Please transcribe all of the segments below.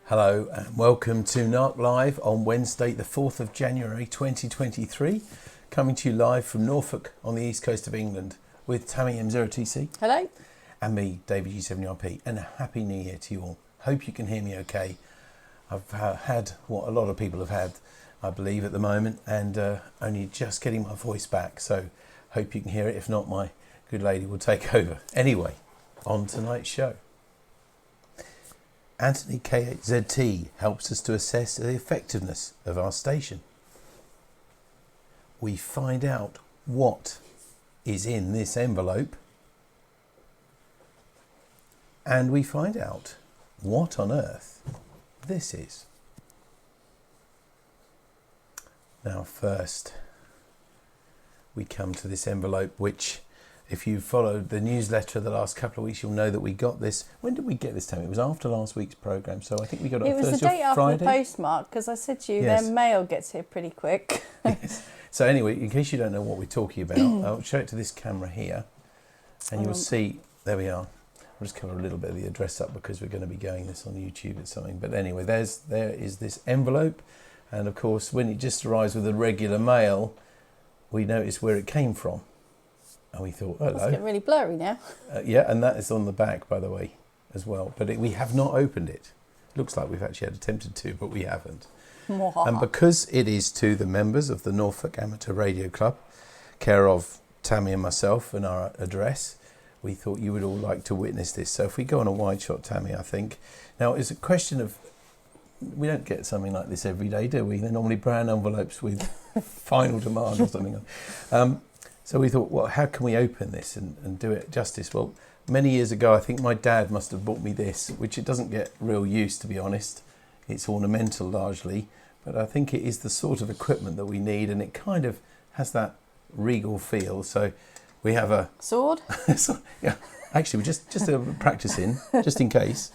Hello and welcome to NARC Live on Wednesday the 4th of January 2023, coming to you live from Norfolk on the east coast of England with Tammy K8ZT. Hello. And me, David G7RP, and a happy new year to you all. Hope you can hear me okay. I've had what a lot of people have had, I believe, at the moment, and only just getting my voice back, so hope you can hear it. If not, my good lady will take over. Anyway, on tonight's show. Anthony K8ZT helps us to assess the effectiveness of our station. We find out what is in this envelope, and we find out what on earth this is. Now first, we come to this envelope, which, if you followed the newsletter the last couple of weeks, you'll know that we got this. When did we get this, Tammy? It was after last week's programme, so I think we got it on Thursday or Friday. It was the day after the postmark, because I said to you, Yes. their mail gets here pretty quick. Yes. So anyway, in case you don't know what we're talking about, I'll show it to this camera here, and you'll see, there we are. I'll just cover a little bit of the address up because we're going to be going this on YouTube at something. But anyway, there is this envelope, and of course, when it just arrives with the regular mail, we notice where it came from. And we thought, hello. It's getting really blurry now. Yeah, and that is on the back, by the way, as well. But we have not opened it. Looks like we've actually had attempted to, but we haven't. And because it is to the members of the Norfolk Amateur Radio Club, care of Tammy and myself and our address, we thought you would all like to witness this. So if we go on a wide shot, Tammy, I think. Now, it's a question of, we don't get something like this every day, do we? They're normally brown envelopes with final demand or something. So we thought, well, how can we open this and do it justice? Well, many years ago, I think my dad must have bought me this, which it doesn't get real use, to be honest. It's ornamental largely, but I think it is the sort of equipment that we need, and it kind of has that regal feel. So we have a sword. So, yeah, actually, we just practicing, just in case.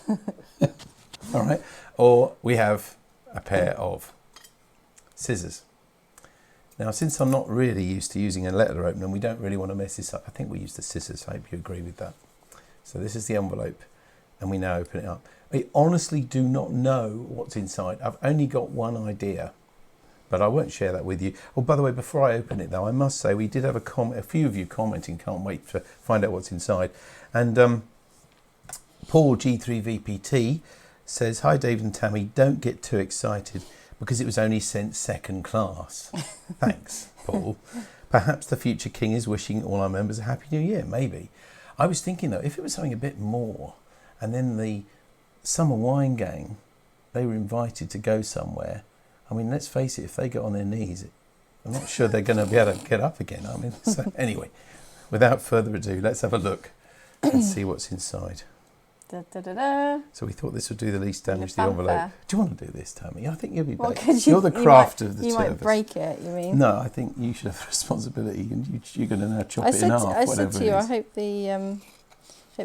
All right. Or we have a pair of scissors. Now, since I'm not really used to using a letter opener, and we don't really want to mess this up, I think we use the scissors. I hope you agree with that. So this is the envelope, and we now open it up. I honestly do not know what's inside. I've only got one idea, but I won't share that with you. Oh, by the way, before I open it, though, I must say we did have a few of you commenting, can't wait to find out what's inside. And Paul G3VPT says, hi, David and Tammy, don't get too excited, because it was only sent second class. Thanks, Paul. Perhaps the future king is wishing all our members a happy new year, maybe. I was thinking, though, if it was something a bit more, and then the Summer Wine Gang, they were invited to go somewhere. I mean, let's face it, if they get on their knees, I'm not sure they're going to be able to get up again. I mean, so anyway, without further ado, let's have a look and see what's inside. Da, da, da, da. So we thought this would do the least damage to the envelope. Do you want to do this, Tammy? I think you'll be better. You're the craft of the You service. might break it, you mean? No, I think you should have the responsibility, and you're going to now chop it in half, I whatever said to you, it I is. hope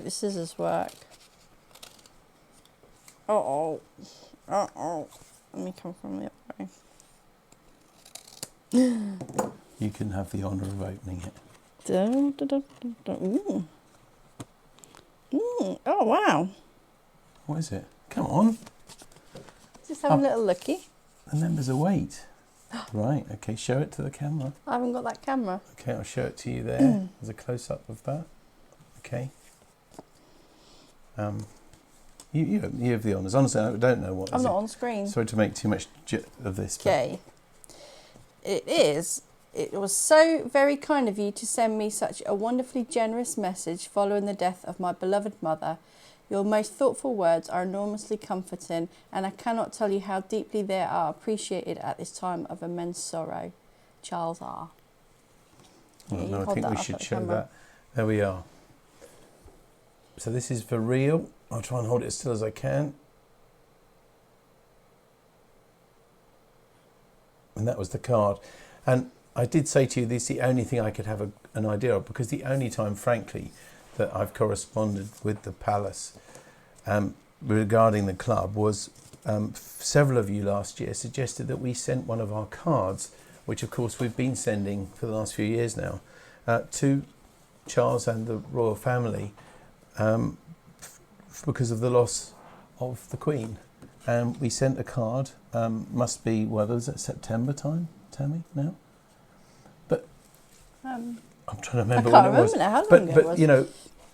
the scissors work. Uh-oh. Uh-oh. Let me come from the other way. You can have the honour of opening it. Da, da, da, da, da. Ooh. Oh, wow. What is it? Come on. Just have a little looky. The members await. Right, okay, show it to the camera. I haven't got that camera. Okay, I'll show it to you there. There's a close-up of that. Okay. You have the honours. Honestly, I don't know what I'm is not it. on screen. Sorry to make too much of this. Okay. It was so very kind of you to send me such a wonderfully generous message following the death of my beloved mother. Your most thoughtful words are enormously comforting, and I cannot tell you how deeply they are appreciated at this time of immense sorrow. Charles R. Oh, no, I think we should show that. There we are. So this is for real. I'll try and hold it as still as I can. And that was the card. And I did say to you, this is the only thing I could have an idea of, because the only time, frankly, that I've corresponded with the Palace regarding the club was several of you last year suggested that we sent one of our cards, which of course we've been sending for the last few years now, to Charles and the royal family because of the loss of the Queen. and we sent a card. Must be, was it September time, Tammy, now? But I'm trying to remember when it was. I can't remember now how long But it was. you know,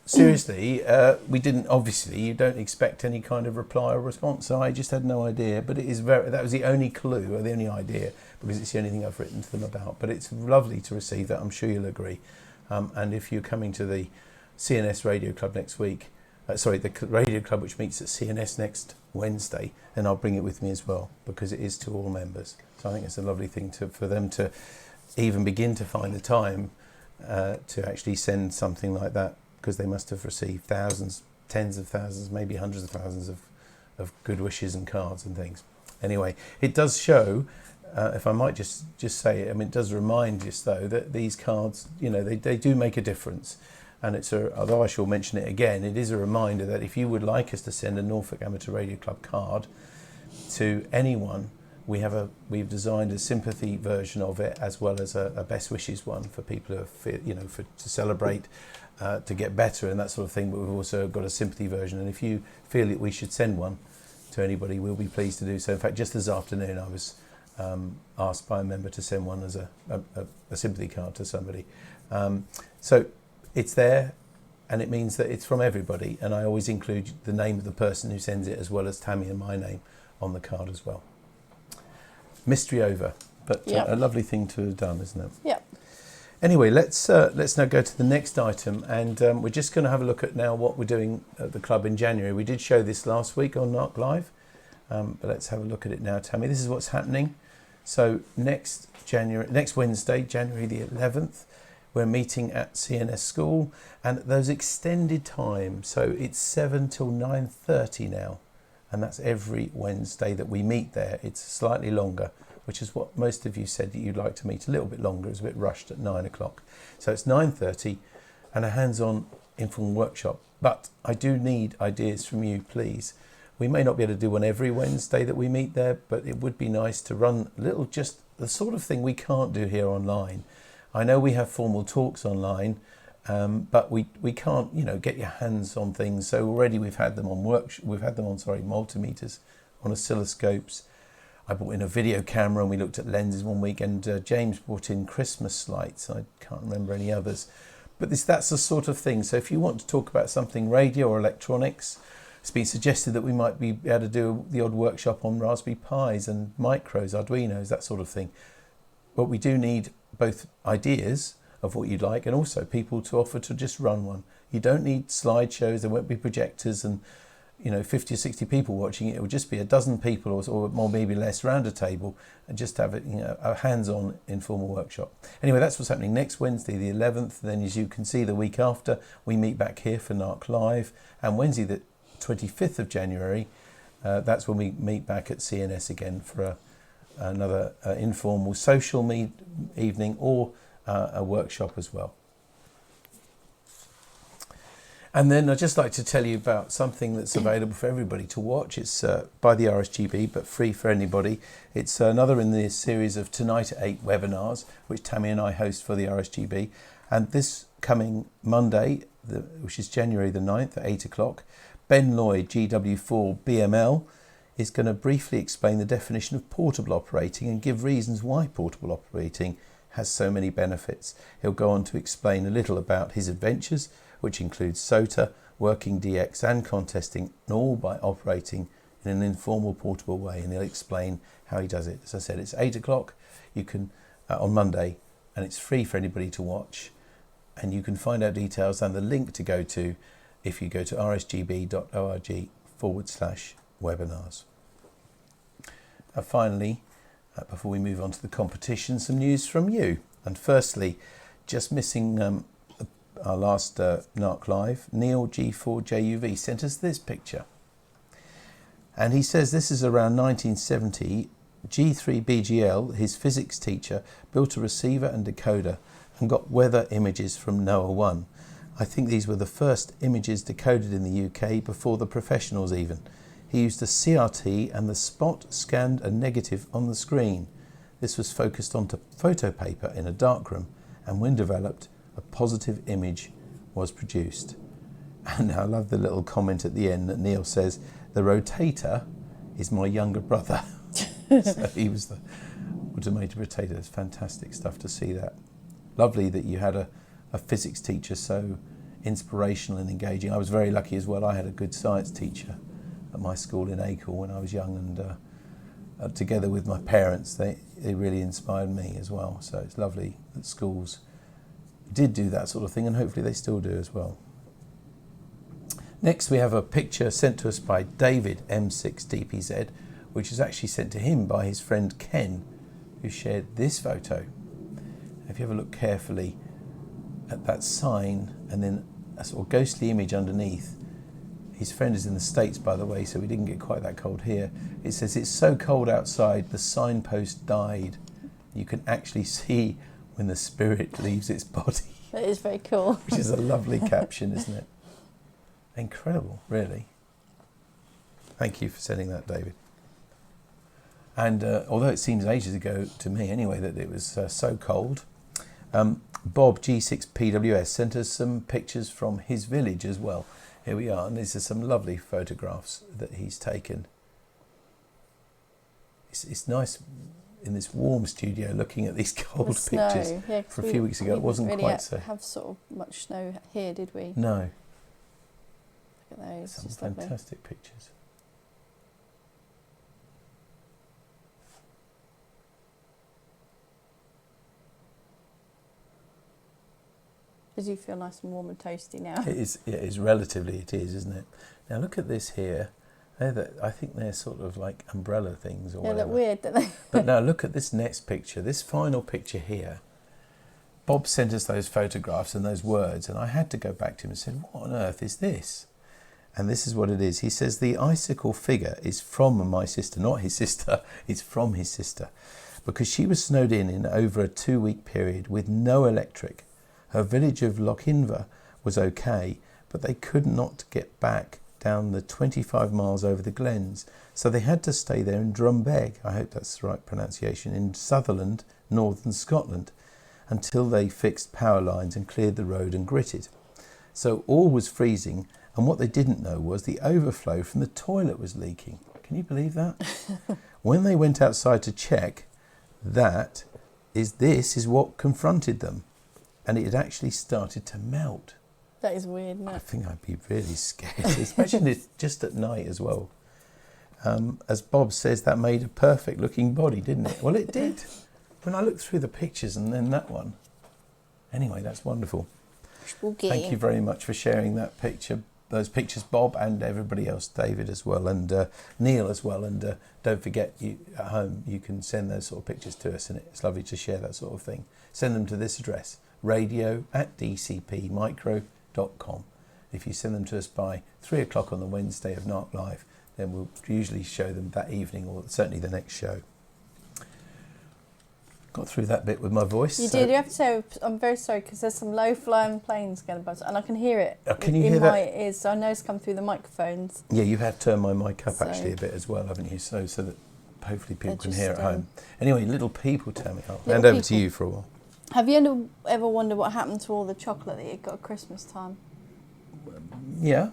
seriously, we didn't, obviously, you don't expect any kind of reply or response, so I just had no idea. But it is that was the only clue, or the only idea, because it's the only thing I've written to them about. But it's lovely to receive that, I'm sure you'll agree. And if you're coming to the CNS Radio Club next week, the Radio Club which meets at CNS next Wednesday, then I'll bring it with me as well, because it is to all members. So I think it's a lovely thing for them to even begin to find the time to actually send something like that, because they must have received thousands, tens of thousands, maybe hundreds of thousands of good wishes and cards and things. Anyway, it does show, if I might just say it, I mean, it does remind us though that these cards, you know, they do make a difference. And although I shall mention it again, it is a reminder that if you would like us to send a Norfolk Amateur Radio Club card to anyone, we've designed a sympathy version of it, as well as a best wishes one for people to celebrate, to get better and that sort of thing. But we've also got a sympathy version, and if you feel that we should send one to anybody, we'll be pleased to do so. In fact, just this afternoon I was asked by a member to send one as a sympathy card to somebody. So it's there, and it means that it's from everybody, and I always include the name of the person who sends it, as well as Tammy and my name on the card as well. Mystery over, but a lovely thing to have done, isn't it? Yeah. Anyway, let's now go to the next item, and we're just going to have a look at now what we're doing at the club in January. We did show this last week on NARC Live, but let's have a look at it now, Tammy. This is what's happening. So next Wednesday, January the 11th, we're meeting at CNS School, and those extended times, so it's 7 till 9:30 now, and that's every Wednesday that we meet there. It's slightly longer, which is what most of you said that you'd like to meet a little bit longer. It's a bit rushed at 9 o'clock. So it's 9:30 and a hands-on informal workshop. But I do need ideas from you, please. We may not be able to do one every Wednesday that we meet there, but it would be nice to run a little, just the sort of thing we can't do here online. I know we have formal talks online, but we can't, get your hands on things. So already we've had them on multimeters, on oscilloscopes. I brought in a video camera and we looked at lenses one week, and James brought in Christmas lights. I can't remember any others, but that's the sort of thing. So if you want to talk about something radio or electronics, it's been suggested that we might be able to do the odd workshop on Raspberry Pis and micros, Arduinos, that sort of thing. But we do need both ideas of what you'd like, and also people to offer to just run one. You don't need slideshows, there won't be projectors and 50 or 60 people watching it. It will just be a dozen people or maybe less around a table, and just have a hands-on informal workshop. Anyway, that's what's happening next Wednesday the 11th. Then, as you can see, the week after we meet back here for NARC Live, and Wednesday the 25th of January, that's when we meet back at CNS again for another informal social evening or a workshop as well. And then I'd just like to tell you about something that's available for everybody to watch. It's by the RSGB, but free for anybody. It's another in the series of Tonight at 8 webinars, which Tammy and I host for the RSGB. And this coming Monday, which is January the 9th at 8 o'clock, Ben Lloyd, GW4 BML, is going to briefly explain the definition of portable operating and give reasons why portable operating has so many benefits. He'll go on to explain a little about his adventures, which includes SOTA, working DX and contesting, and all by operating in an informal, portable way. And he'll explain how he does it. As I said, it's 8 o'clock. You can on Monday, and it's free for anybody to watch. And you can find out details and the link to go to if you go to rsgb.org/webinars. Finally, before we move on to the competition, some news from you. And firstly, just missing our last NARC Live, Neil G4JUV sent us this picture. And he says this is around 1970. G3BGL, his physics teacher, built a receiver and decoder and got weather images from NOAA 1. I think these were the first images decoded in the UK before the professionals even. He used a CRT and the spot scanned a negative on the screen. This was focused onto photo paper in a darkroom, and when developed, a positive image was produced. And I love the little comment at the end that Neil says, the rotator is my younger brother. So he was the automated rotator. It's fantastic stuff to see that. Lovely that you had a physics teacher so inspirational and engaging. I was very lucky as well. I had a good science teacher at my school in Acle when I was young, and together with my parents, they really inspired me as well. So it's lovely that schools did do that sort of thing, and hopefully they still do as well. Next we have a picture sent to us by David M6DPZ, which was actually sent to him by his friend Ken, who shared this photo. If you have a look carefully at that sign and then a sort of ghostly image underneath, his friend is in the States, by the way, so we didn't get quite that cold here. It says, "It's so cold outside, the signpost died. You can actually see when the spirit leaves its body." That is very cool. Which is a lovely caption, isn't it? Incredible, really. Thank you for sending that, David. And although it seems ages ago to me anyway that it was so cold, Bob G6PWS sent us some pictures from his village as well. Here we are, and these are some lovely photographs that he's taken. It's nice in this warm studio looking at these cold pictures. Yeah, for a few weeks ago it wasn't really quite so. Have sort of much snow here, did we? No. Look at those. Some just fantastic pictures. Does you feel nice and warm and toasty now? It is relatively, it is, isn't it? Now look at this here. I think they're sort of like umbrella things or whatever. They look weird, don't they? But now look at this next picture, this final picture here. Bob sent us those photographs and those words, and I had to go back to him and said, "What on earth is this?" And this is what it is. He says, "The icicle figure is from my sister," not his sister, it's from his sister, because she was snowed in over a 2-week period with no electric. Her village of Lochinver was okay, but they could not get back down the 25 miles over the glens, so they had to stay there in Drumbeg, I hope that's the right pronunciation, in Sutherland, northern Scotland, until they fixed power lines and cleared the road and gritted. So all was freezing, and what they didn't know was the overflow from the toilet was leaking. Can you believe that? When they went outside to check, this is what confronted them. And it had actually started to melt. That is weird, isn't it? I think I'd be really scared, especially it's just at night as well. As Bob says, that made a perfect looking body, didn't it? Well, it did. When I looked through the pictures and then that one. Anyway, that's wonderful. Spooky. Thank you very much for sharing that picture, those pictures, Bob, and everybody else, David as well, and Neil as well. And don't forget, you at home, you can send those sort of pictures to us, and it's lovely to share that sort of thing. Send them to this address, radio@dcpmicro.com. If you send them to us by 3 o'clock on the Wednesday of NARC Live, then we'll usually show them that evening or certainly the next show. Got through that bit with my voice. You did. You have to say, I'm very sorry because there's some low-flying planes going to buzz, and I can hear it can you in hear my that? ears, so I know it's come through the microphones. Yeah, you have turned my mic up So- actually a bit as well, haven't you? So that hopefully people They're can hear just, at home. Anyway, little people, Tammy, I'll Little hand over to people. you for a while. Have you ever wondered what happened to all the chocolate that you got at Christmas time? Yeah.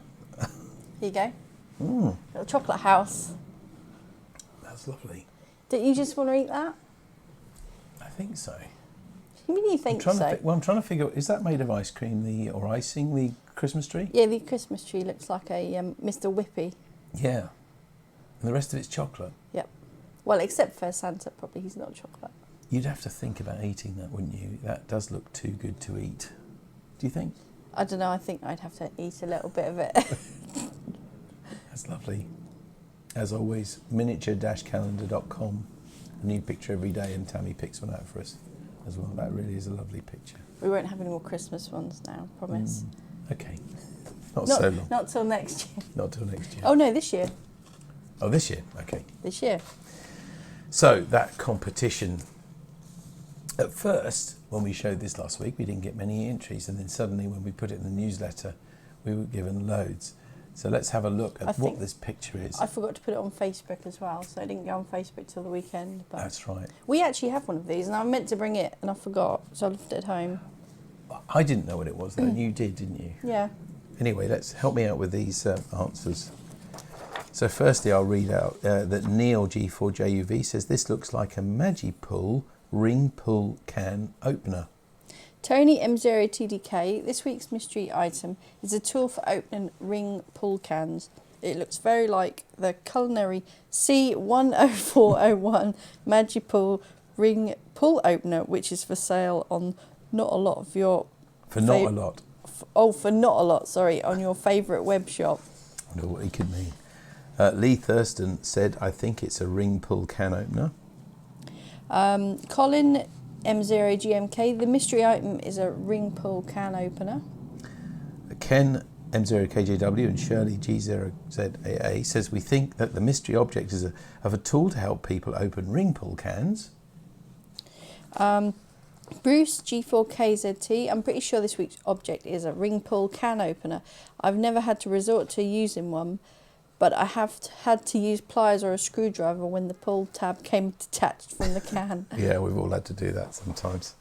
Here you go. Mm, Little chocolate house. that's lovely. Don't you just want to eat that? I think so. You mean you think so? I'm trying to figure out, is that made of ice cream or icing, the Christmas tree? Yeah, the Christmas tree looks like a Mr. Whippy. Yeah. And the rest of it's chocolate. Yep. Well, except for Santa, probably he's not chocolate. You'd have to think about eating that, wouldn't you? That does look too good to eat. Do you think? I don't know, I think I'd have to eat a little bit of it. That's lovely. As always, miniature-calendar.com. A new picture every day, and Tammy picks one out for us as well. That really is a lovely picture. We won't have any more Christmas ones now, promise. Okay. Not so long. Not till next year. Not till next year. Oh no, this year. Oh, this year? Okay. This year. So, that competition. At first, when we showed this last week, we didn't get many entries, and then suddenly when we put it in the newsletter, we were given loads. So let's have a look at what this picture is. I forgot to put it on Facebook as well, so I didn't go on Facebook till the weekend. But That's right. we actually have one of these, and I meant to bring it, and I forgot, so I left it at home. I didn't know what it was, though. You did, didn't you? Yeah. Anyway, let's help me out with these answers. So firstly, I'll read out that Neil G4JUV says this looks like a Magipull ring pull can opener. Tony M0TDK, this week's mystery item is a tool for opening ring pull cans. It looks very like the culinary C10401 Magipull ring pull opener, which is for sale on not a lot of your... For not a lot. For not a lot, sorry, on your favourite web shop. I know what he could mean. Lee Thurston said, I think it's a ring pull can opener. Colin M0GMK, the mystery item is a ring pull can opener. Ken M0KJW and Shirley G0ZAA says, we think that the mystery object is of a tool to help people open ring pull cans. Bruce G4KZT, I'm pretty sure this week's object is a ring pull can opener. I've never had to resort to using one, but I have had to use pliers or a screwdriver when the pull tab came detached from the can. Yeah, we've all had to do that sometimes.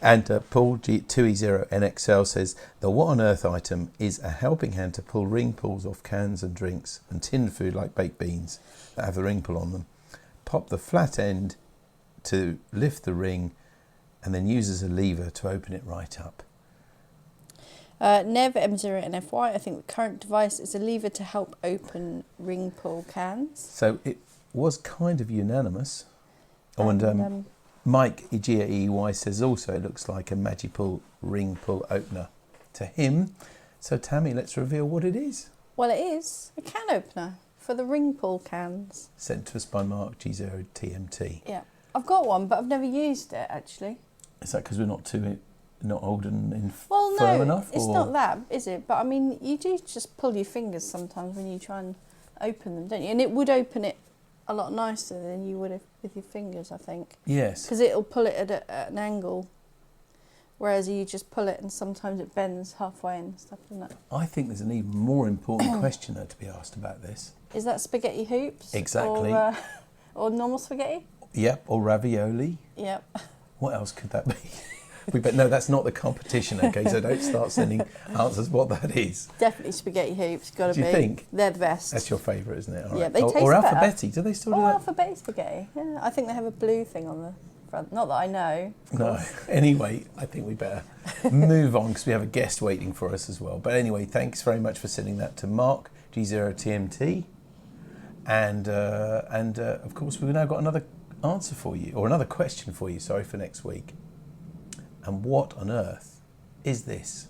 And Paul G2E0NXL says, the what on earth item is a helping hand to pull ring pulls off cans and drinks and tinned food like baked beans that have the ring pull on them. Pop the flat end to lift the ring and then use as a lever to open it right up. Nev M0NFY, I think the current device is a lever to help open ring pull cans. So it was kind of unanimous. And Mike EGEY says also it looks like a Magipull ring pull opener to him. So Tammy, let's reveal what it is. Well, it is a can opener for the ring pull cans. Sent to us by Mark G0TMT. Yeah, I've got one, but I've never used it actually. Is that because we're not old and well, firm no, enough? It's not that, is it? But I mean, you do just pull your fingers sometimes when you try and open them, don't you? And it would open it a lot nicer than you would have with your fingers, I think. Yes. Because it'll pull it at an angle, whereas you just pull it and sometimes it bends halfway and stuff, doesn't it? I think there's an even more important question though to be asked about this. Is that spaghetti hoops? Exactly. Or normal spaghetti? Yep, or ravioli. Yep. What else could that be? No, that's not the competition, okay? So don't start sending answers what that is. Definitely spaghetti hoops, gotta be. Do you think? They're the best. That's your favourite, isn't it? All yeah, right. they taste or better. Alphabetti, do they still do that? Alphabetti spaghetti, yeah. I think they have a blue thing on the front. Not that I know. No. Anyway, I think we better move on because we have a guest waiting for us as well. But anyway, thanks very much for sending that to Mark, G0TMT. And of course, we've now got another answer for you, or another question for you, sorry, for next week. And what on earth is this?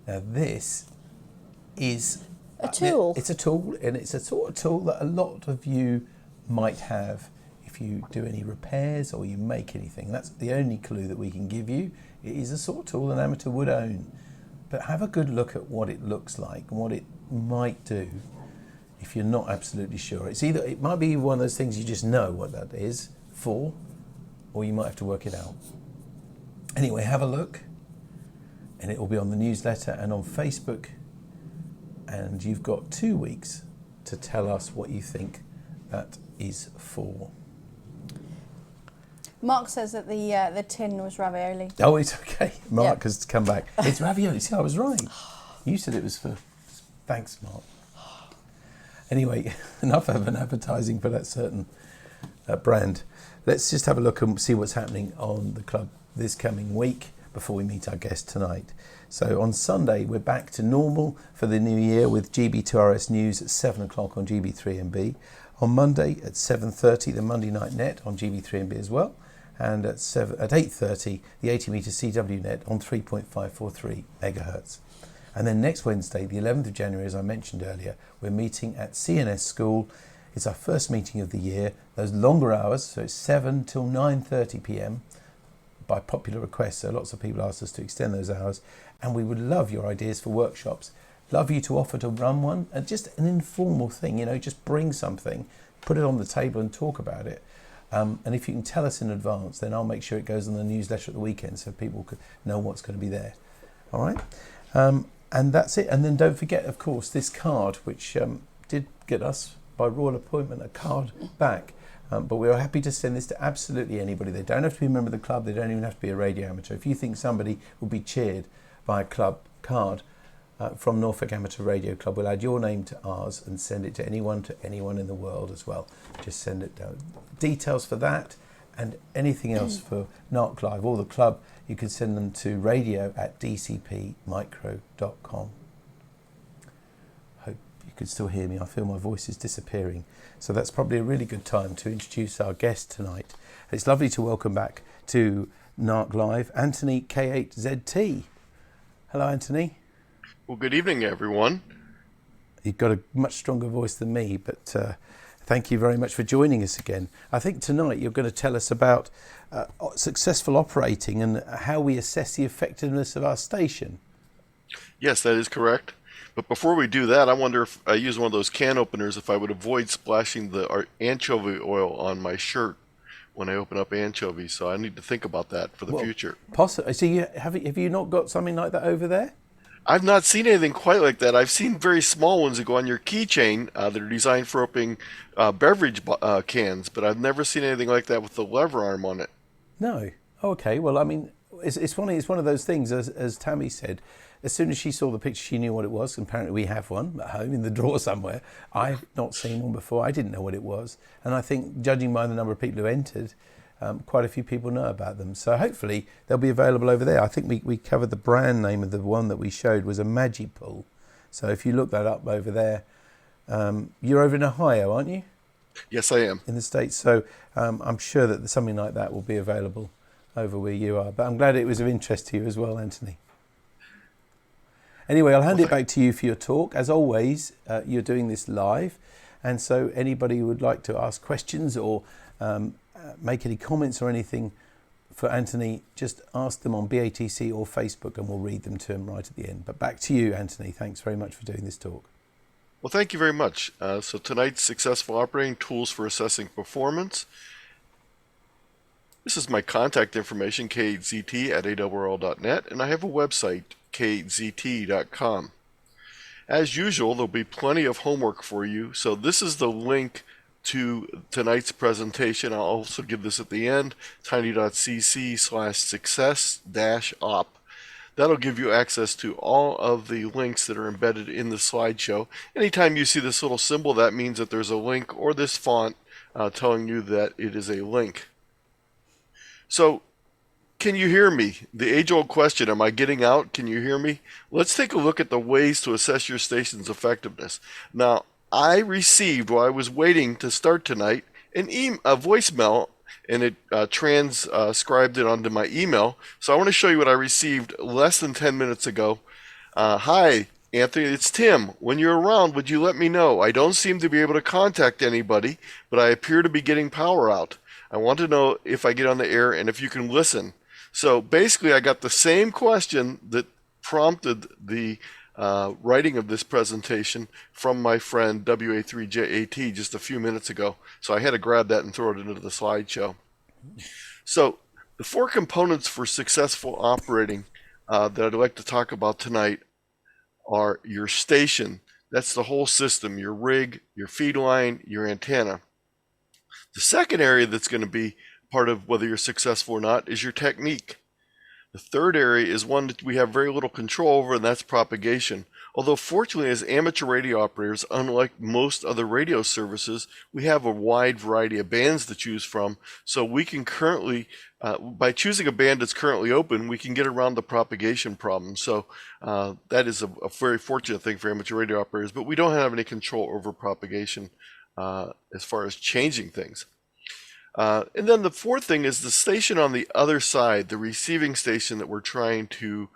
Now this is a tool. It's a tool, and it's a sort of tool that a lot of you might have if you do any repairs or you make anything. That's the only clue that we can give you. It is a sort of tool an amateur would own. But have a good look at what it looks like and what it might do if you're not absolutely sure. It might be one of those things you just know what that is for, or you might have to work it out. Anyway, have a look, and it will be on the newsletter and on Facebook, and you've got 2 weeks to tell us what you think that is for. Mark says that the tin was ravioli. Oh, it's okay. Mark has come back. It's ravioli. See, I was right. You said it was for... Thanks, Mark. Anyway, enough of an advertising for that certain brand. Let's just have a look and see what's happening on the club this coming week before we meet our guest tonight. So on Sunday, we're back to normal for the new year with GB2RS News at 7 o'clock on GB3MB. On Monday at 7:30, the Monday Night Net on GB3MB as well. And at 8:30, the 80 metre CW Net on 3.543 megahertz. And then next Wednesday, the 11th of January, as I mentioned earlier, we're meeting at CNS School. It's our first meeting of the year. Those longer hours, so it's 7 till 9:30 p.m. by popular request. So lots of people asked us to extend those hours. And we would love your ideas for workshops. Love you to offer to run one. And just an informal thing, just bring something, put it on the table and talk about it. And if you can tell us in advance, then I'll make sure it goes on the newsletter at the weekend so people could know what's going to be there. All right? And that's it. And then don't forget, of course, this card, which did get us, by royal appointment, a card back. But we are happy to send this to absolutely anybody. They don't have to be a member of the club. They don't even have to be a radio amateur. If you think somebody would be cheered by a club card, from Norfolk Amateur Radio Club. We'll add your name to ours and send it to anyone in the world as well. Just send it down. Details for that and anything else for NARC Live or the club, you can send them to radio@dcpmicro.com. Hope you can still hear me. I feel my voice is disappearing. So that's probably a really good time to introduce our guest tonight. It's lovely to welcome back to NARC Live, Anthony K8ZT. Hello, Anthony. Well, good evening, everyone. You've got a much stronger voice than me, but thank you very much for joining us again. I think tonight you're going to tell us about successful operating and how we assess the effectiveness of our station. Yes, that is correct. But before we do that, I wonder if I use one of those can openers, if I would avoid splashing the anchovy oil on my shirt when I open up anchovies. So I need to think about that for the future. Possibly. So have you not got something like that over there? I've not seen anything quite like that. I've seen very small ones that go on your keychain that are designed for opening beverage cans, but I've never seen anything like that with the lever arm on it. No. Okay. Well, I mean, it's funny. It's one of those things, as Tammy said. As soon as she saw the picture, she knew what it was. Apparently, we have one at home in the drawer somewhere. I've not seen one before. I didn't know what it was, and I think, judging by the number of people who entered, quite a few people know about them. So hopefully they'll be available over there. I think we covered the brand name of the one that we showed was a Magipool. So if you look that up over there, you're over in Ohio, aren't you? Yes, I am. In the States. So I'm sure that something like that will be available over where you are. But I'm glad it was of interest to you as well, Anthony. Anyway, I'll hand it back to you for your talk. As always, you're doing this live. And so anybody who would like to ask questions or make any comments or anything for Anthony, just ask them on BATC or Facebook and we'll read them to him right at the end. But back to you, Anthony. Thanks very much for doing this talk. Well, thank you very much. So tonight's successful operating tools for assessing performance. This is my contact information, K8ZT at AWRL.net, and I have a website, K8ZT.com. As usual, there'll be plenty of homework for you, so this is the link to tonight's presentation. I'll also give this at the end, tiny.cc/success-op. That'll give you access to all of the links that are embedded in the slideshow. Anytime you see this little symbol, that means that there's a link or this font telling you that it is a link. So, can you hear me? The age-old question, am I getting out? Can you hear me? Let's take a look at the ways to assess your station's effectiveness. Now, I received, while I was waiting to start tonight, a voicemail, and it transcribed it onto my email. So I want to show you what I received less than 10 minutes ago. Hi, Anthony, it's Tim. When you're around, would you let me know? I don't seem to be able to contact anybody, but I appear to be getting power out. I want to know if I get on the air and if you can listen. So basically, I got the same question that prompted the writing of this presentation from my friend K8ZT just a few minutes ago. So I had to grab that and throw it into the slideshow. So the four components for successful operating that I'd like to talk about tonight are your station. That's the whole system, your rig, your feed line, your antenna. The second area that's going to be part of whether you're successful or not is your technique. The third area is one that we have very little control over, and that's propagation. Although fortunately, as amateur radio operators, unlike most other radio services, we have a wide variety of bands to choose from. So we can currently, by choosing a band that's currently open, we can get around the propagation problem. So that is a very fortunate thing for amateur radio operators, but we don't have any control over propagation as far as changing things. And then the fourth thing is the station on the other side, the receiving station that we're trying to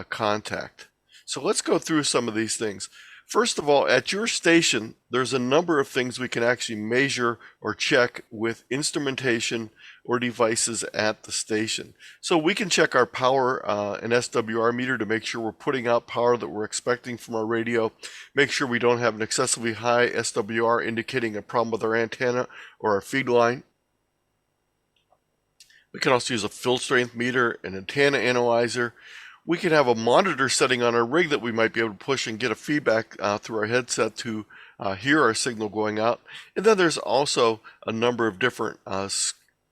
contact. So let's go through some of these things. First of all, at your station, there's a number of things we can actually measure or check with instrumentation or devices at the station. So we can check our power and SWR meter to make sure we're putting out power that we're expecting from our radio, make sure we don't have an excessively high SWR indicating a problem with our antenna or our feed line. We can also use a field strength meter, an antenna analyzer. We can have a monitor setting on our rig that we might be able to push and get a feedback through our headset to hear our signal going out. And then there's also a number of different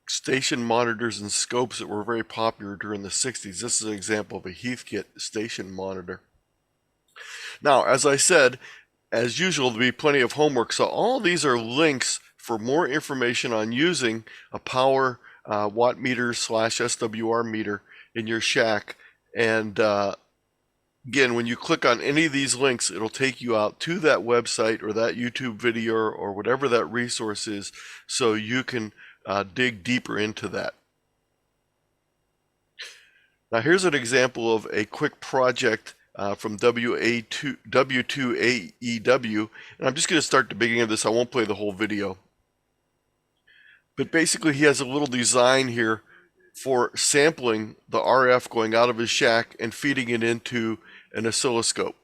station monitors and scopes that were very popular during the 60s. This is an example of a Heathkit station monitor. Now, as I said, as usual, there'll be plenty of homework. So all of these are links for more information on using a power watt meter / SWR meter in your shack. And again, when you click on any of these links, it'll take you out to that website or that YouTube video or whatever that resource is, so you can dig deeper into that. Now here's an example of a quick project from W2AEW, and I'm just going to start the beginning of this. I won't play the whole video. But basically he has a little design here for sampling the RF going out of his shack and feeding it into an oscilloscope.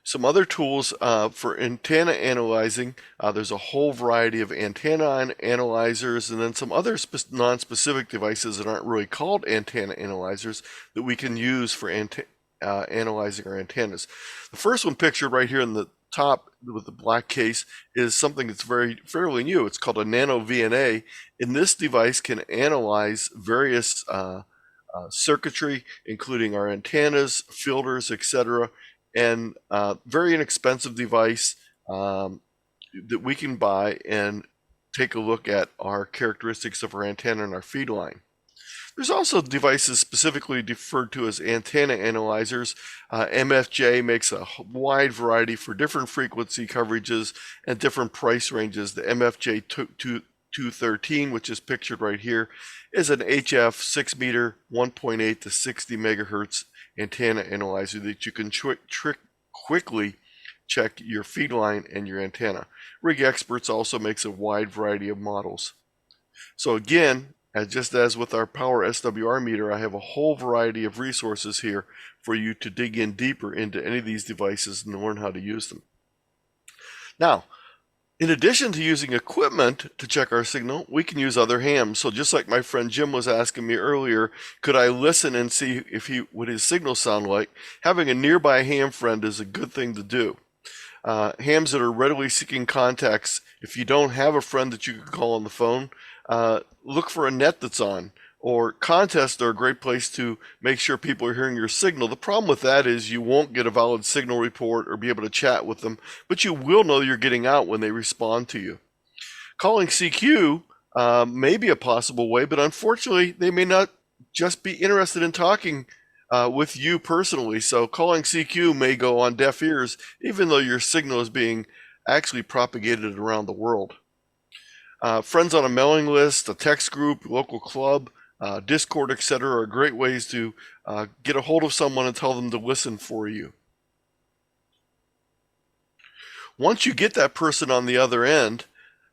Some other tools for antenna analyzing. There's a whole variety of antenna analyzers, and then some other non-specific devices that aren't really called antenna analyzers that we can use for analyzing our antennas. The first one pictured right here in the top with the black case is something that's fairly new. It's called a nano VNA, and this device can analyze various circuitry, including our antennas, filters, etc., and very inexpensive device that we can buy and take a look at our characteristics of our antenna and our feed line. There's also devices specifically referred to as antenna analyzers. MFJ makes a wide variety for different frequency coverages and different price ranges. The MFJ 213, which is pictured right here, is an HF 6 meter 1.8 to 60 megahertz antenna analyzer that you can quickly check your feed line and your antenna. Rig Experts also makes a wide variety of models. So again, just as with our power SWR meter, I have a whole variety of resources here for you to dig in deeper into any of these devices and learn how to use them. Now, in addition to using equipment to check our signal, we can use other hams. So just like my friend Jim was asking me earlier, could I listen and see what his signal sound like? Having a nearby ham friend is a good thing to do. Hams that are readily seeking contacts, if you don't have a friend that you can call on the phone, look for a net that's on, or contests are a great place to make sure people are hearing your signal. The problem with that is you won't get a valid signal report or be able to chat with them, but you will know you're getting out when they respond to you. Calling CQ may be a possible way, but unfortunately they may not just be interested in talking with you personally. So calling CQ may go on deaf ears, even though your signal is being actually propagated around the world. Friends on a mailing list, a text group, local club, Discord, etc. are great ways to get a hold of someone and tell them to listen for you. Once you get that person on the other end,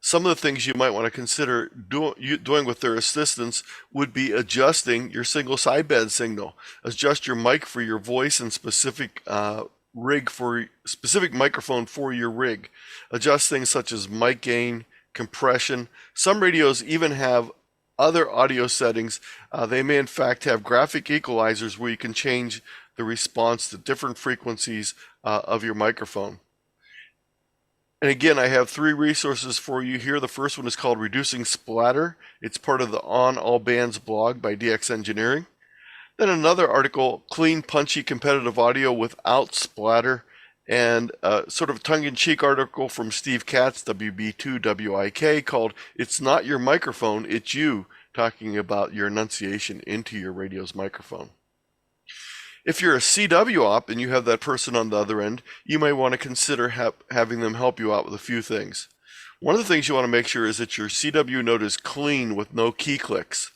some of the things you might want to consider doing with their assistance would be adjusting your single sideband signal. Adjust your mic for your voice and specific specific microphone for your rig. Adjust things such as mic gain, compression. Some radios even have other audio settings. They may in fact have graphic equalizers where you can change the response to different frequencies of your microphone. And again, I have 3 resources for you here. The first one is called Reducing Splatter. It's part of the On All Bands blog by DX Engineering. Then another article, Clean Punchy Competitive Audio Without Splatter, and a sort of tongue-in-cheek article from Steve Katz, WB2WIK, called It's Not Your Microphone, It's You, talking about your enunciation into your radio's microphone. If you're a CW op and you have that person on the other end, you may want to consider having them help you out with a few things. One of the things you want to make sure is that your CW node is clean with no key clicks.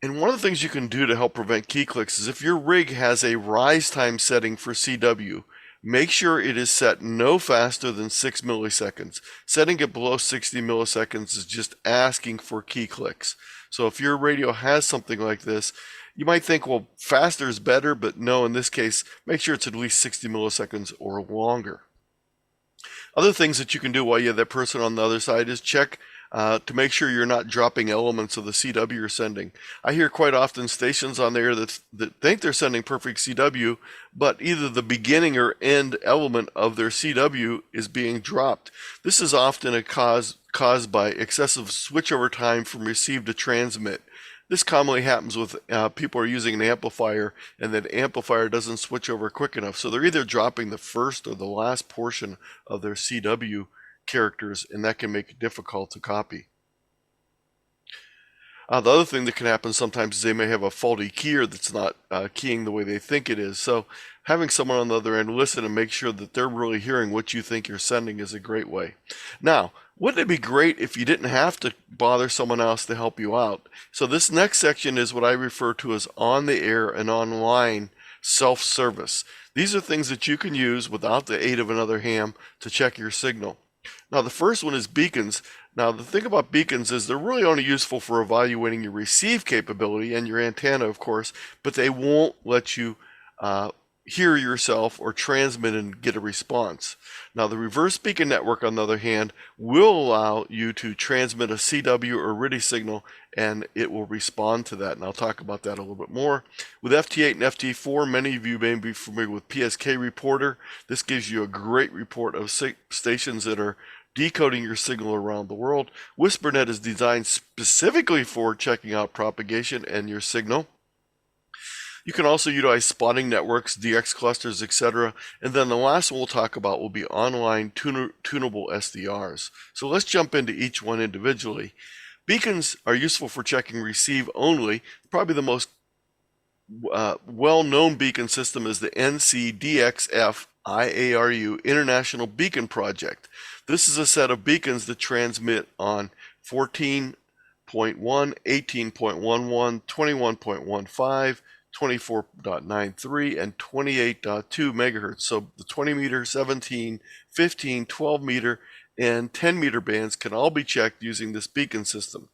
And one of the things you can do to help prevent key clicks is if your rig has a rise time setting for CW, make sure it is set no faster than 6 milliseconds. Setting it below 60 milliseconds is just asking for key clicks. So if your radio has something like this, you might think, well, faster is better, but no, in this case, make sure it's at least 60 milliseconds or longer. Other things that you can do while you have that person on the other side is check to make sure you're not dropping elements of the CW you're sending. I hear quite often stations on there that think they're sending perfect CW, but either the beginning or end element of their CW is being dropped. This is often caused by excessive switchover time from receive to transmit. This commonly happens with people are using an amplifier and that amplifier doesn't switch over quick enough. So they're either dropping the first or the last portion of their CW characters, and that can make it difficult to copy. The other thing that can happen sometimes is they may have a faulty keyer that's not keying the way they think it is. So having someone on the other end listen and make sure that they're really hearing what you think you're sending is a great way. Now, wouldn't it be great if you didn't have to bother someone else to help you out? So this next section is what I refer to as on the air and online self-service. These are things that you can use without the aid of another ham to check your signal. Now, the first one is beacons. Now, the thing about beacons is they're really only useful for evaluating your receive capability and your antenna, of course, but they won't let you hear yourself or transmit and get a response. Now, the reverse beacon network, on the other hand, will allow you to transmit a CW or RTTY signal, and it will respond to that. And I'll talk about that a little bit more. With FT8 and FT4, many of you may be familiar with PSK Reporter. This gives you a great report of stations that are decoding your signal around the world. WhisperNet is designed specifically for checking out propagation and your signal. You can also utilize spotting networks, DX clusters, etc. And then the last one we'll talk about will be online tunable SDRs. So let's jump into each one individually. Beacons are useful for checking receive only. Probably the most well-known beacon system is the NCDXF IARU International Beacon Project. This is a set of beacons that transmit on 14.1, 18.11, 21.15, 24.93, and 28.2 megahertz. So the 20 meter, 17, 15, 12 meter, and 10 meter bands can all be checked using this beacon system.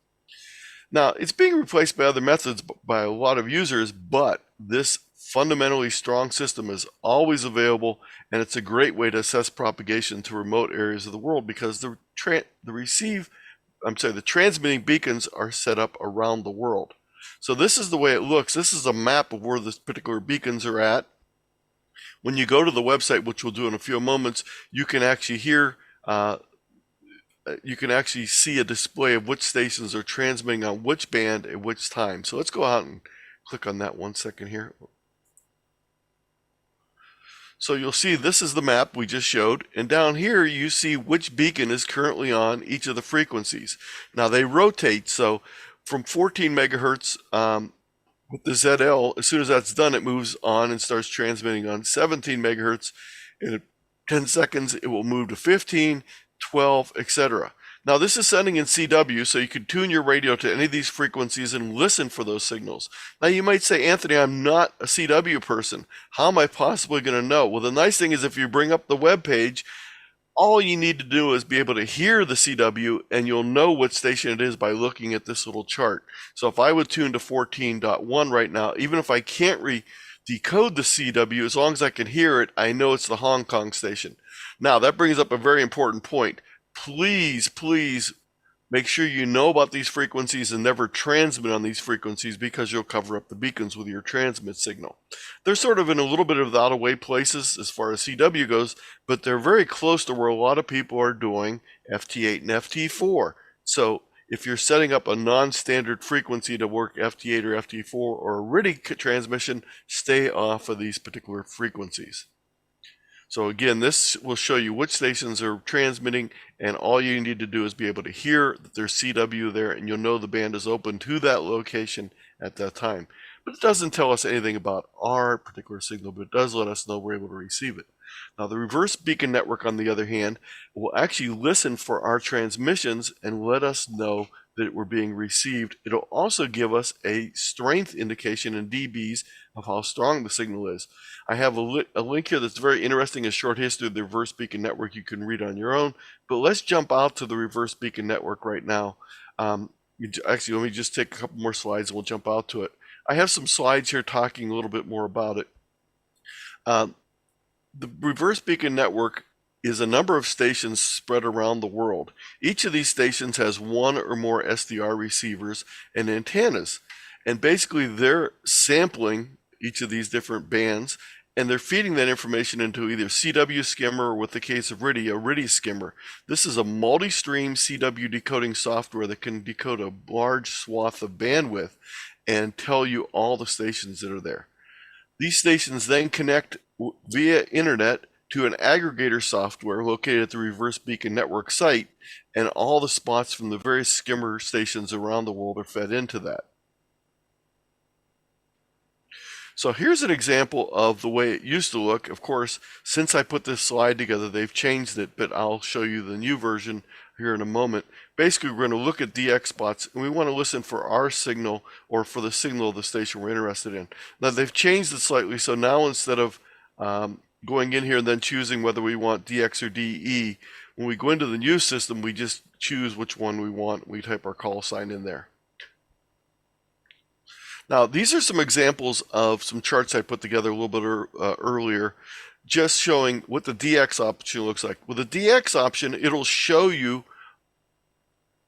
Now, it's being replaced by other methods by a lot of users, but this fundamentally strong system is always available, and it's a great way to assess propagation to remote areas of the world because the transmitting beacons are set up around the world. So this is the way it looks. This is a map of where the particular beacons are at. When you go to the website, which we'll do in a few moments, you can actually see a display of which stations are transmitting on which band at which time. So let's go out and click on that 1 second here. So you'll see this is the map we just showed, and down here you see which beacon is currently on each of the frequencies. Now they rotate, so from 14 megahertz with the ZL, as soon as that's done, it moves on and starts transmitting on 17 megahertz. In 10 seconds, it will move to 15, 12, etc. Now this is sending in CW, so you can tune your radio to any of these frequencies and listen for those signals. Now you might say, Anthony, I'm not a CW person. How am I possibly going to know? Well, the nice thing is if you bring up the web page, all you need to do is be able to hear the CW, and you'll know what station it is by looking at this little chart. So if I would tune to 14.1 right now, even if I can't decode the CW, as long as I can hear it, I know it's the Hong Kong station. Now that brings up a very important point. Please, please make sure you know about these frequencies and never transmit on these frequencies because you'll cover up the beacons with your transmit signal. They're sort of in a little bit of out of way places as far as CW goes, but they're very close to where a lot of people are doing FT8 and FT4. So if you're setting up a non-standard frequency to work FT8 or FT4 or a RTTY transmission, stay off of these particular frequencies. So again, this will show you which stations are transmitting, and all you need to do is be able to hear that there's CW there, and you'll know the band is open to that location at that time. But it doesn't tell us anything about our particular signal, but it does let us know we're able to receive it. Now the reverse beacon network, on the other hand, will actually listen for our transmissions and let us know that we're being received. It'll also give us a strength indication in dBs of how strong the signal is. I have a link here that's very interesting, a short history of the reverse beacon network you can read on your own. But let's jump out to the reverse beacon network right now. Actually, let me just take a couple more slides and we'll jump out to it. I have some slides here talking a little bit more about it. The reverse beacon network is a number of stations spread around the world. Each of these stations has one or more SDR receivers and antennas. And basically they're sampling each of these different bands, and they're feeding that information into either CW skimmer or, with the case of RTTY, a RTTY skimmer. This is a multi-stream CW decoding software that can decode a large swath of bandwidth and tell you all the stations that are there. These stations then connect via internet to an aggregator software located at the Reverse Beacon Network site, and all the spots from the various skimmer stations around the world are fed into that. So here's an example of the way it used to look. Of course, since I put this slide together, they've changed it, but I'll show you the new version here in a moment. Basically, we're going to look at DX spots, and we want to listen for our signal or for the signal of the station we're interested in. Now, they've changed it slightly, so now instead of going in here and then choosing whether we want DX or DE, when we go into the new system, we just choose which one we want. We type our call sign in there. Now, these are some examples of some charts I put together a little bit earlier, just showing what the DX option looks like. With the DX option, it'll show you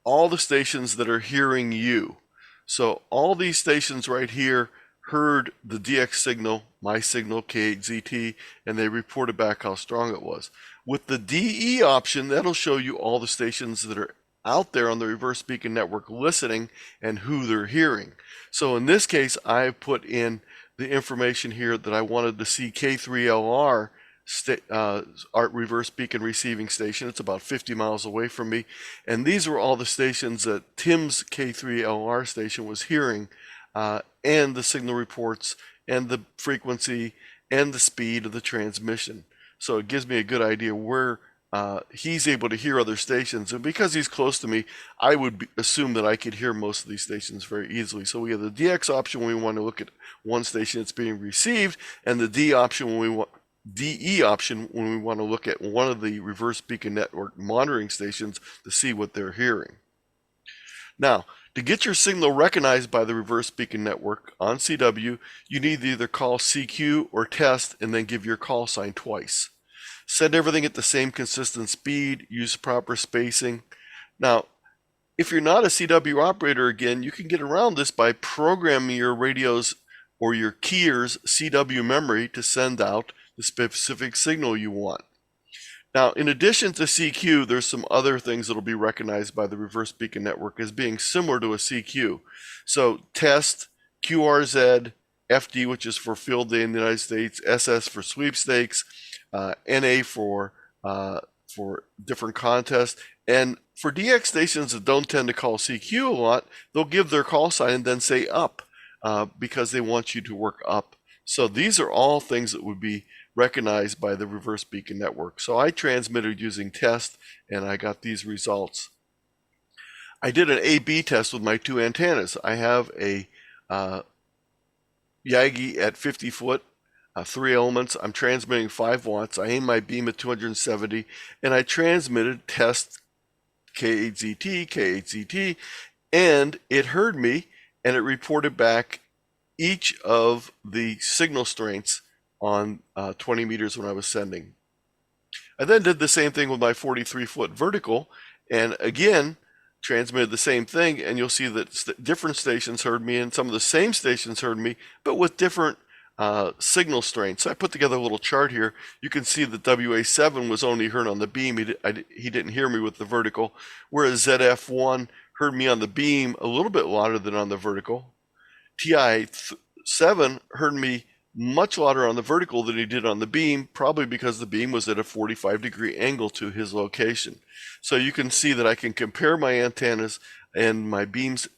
all the stations that are hearing you. So all these stations right here heard the DX signal, my signal, K8ZT, and they reported back how strong it was. With the DE option, that'll show you all the stations that are out there on the Reverse Beacon Network listening and who they're hearing. So in this case, I put in the information here that I wanted to see K3LR Art Reverse Beacon receiving station. It's about 50 miles away from me. And these were all the stations that Tim's K3LR station was hearing, and the signal reports and the frequency and the speed of the transmission. So it gives me a good idea where he's able to hear other stations, and because he's close to me, I would assume that I could hear most of these stations very easily. So we have the DX option when we want to look at one station that's being received, and the DE option when we want to look at one of the Reverse Beacon Network monitoring stations to see what they're hearing. Now, to get your signal recognized by the Reverse Beacon Network on CW, you need to either call CQ or test and then give your call sign twice. Send everything at the same consistent speed, use proper spacing. Now, if you're not a CW operator, again, you can get around this by programming your radios or your keyer's CW memory to send out the specific signal you want. Now, in addition to CQ, there's some other things that will be recognized by the Reverse Beacon Network as being similar to a CQ. So test, QRZ, FD, which is for field day in the United States, SS for sweepstakes, NA for different contests. And for DX stations that don't tend to call CQ a lot, they'll give their call sign and then say up because they want you to work up. So these are all things that would be recognized by the Reverse Beacon Network. So I transmitted using test and I got these results. I did an A/B test with my two antennas. I have a Yagi at 50 foot, 3 elements. I'm transmitting 5 watts. I aim my beam at 270, and I transmitted test K8ZT, K8ZT, and it heard me, and it reported back each of the signal strengths on 20 meters when I was sending. I then did the same thing with my 43-foot vertical, and again, transmitted the same thing, and you'll see that different stations heard me, and some of the same stations heard me, but with different signal strengths. So I put together a little chart here. You can see that WA7 was only heard on the beam. He didn't hear me with the vertical, whereas ZF1 heard me on the beam a little bit louder than on the vertical. TI7 heard me much louder on the vertical than he did on the beam, probably because the beam was at a 45-degree angle to his location. So you can see that I can compare my antennas and my beams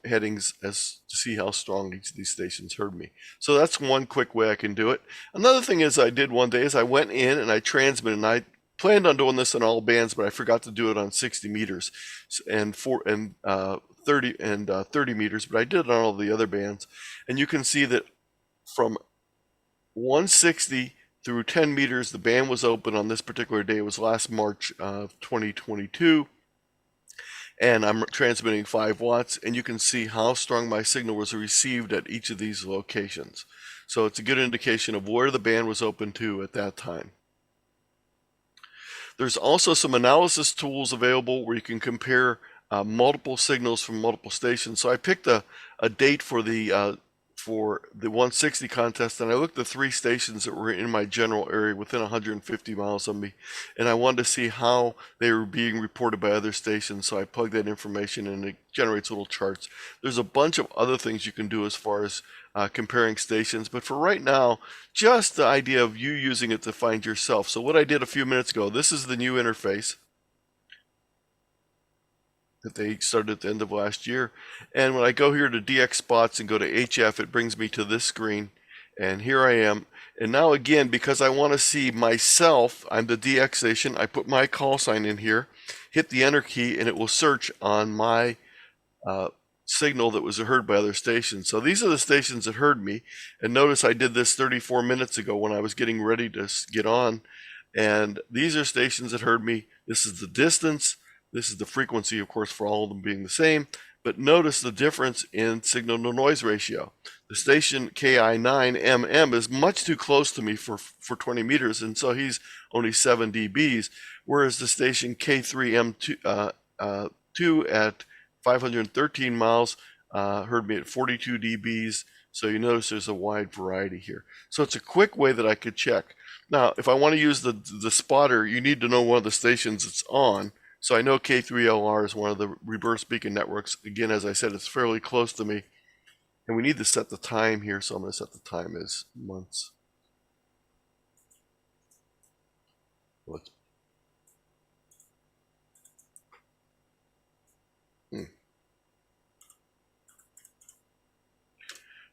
headings as to see how strong each of these stations heard me. So that's one quick way I can do it. Another thing is I did one day is I went in and I transmitted, and I planned on doing this on all bands, but I forgot to do it on 60 meters and 30 meters, but I did it on all the other bands. And you can see that from 160 through 10 meters, the band was open on this particular day. It was last March of 2022. And I'm transmitting 5 watts, and you can see how strong my signal was received at each of these locations. So it's a good indication of where the band was open to at that time. There's also some analysis tools available where you can compare multiple signals from multiple stations. So I picked a date for the for the 160 contest, and I looked at 3 stations that were in my general area within 150 miles of me, and I wanted to see how they were being reported by other stations. So I plugged that information in, and it generates little charts. There's a bunch of other things you can do as far as comparing stations, but for right now, just the idea of you using it to find yourself. So what I did a few minutes ago, this is the new interface that they started at the end of last year. And when I go here to DX spots and go to HF, it brings me to this screen. And here I am. And now again, because I want to see myself, I'm the DX station, I put my call sign in here, hit the enter key, and it will search on my signal that was heard by other stations. So these are the stations that heard me. And notice I did this 34 minutes ago when I was getting ready to get on. And these are stations that heard me. This is the distance. This is the frequency, of course, for all of them being the same. But notice the difference in signal to noise ratio. The station KI9MM is much too close to me for 20 meters, and so he's only 7 dBs, whereas the station K3M2 at 513 miles heard me at 42 dBs. So you notice there's a wide variety here. So it's a quick way that I could check. Now, if I want to use the spotter, you need to know one of the stations it's on. So I know K3LR is one of the reverse beacon networks. Again, as I said, it's fairly close to me. And we need to set the time here, so I'm going to set the time as months.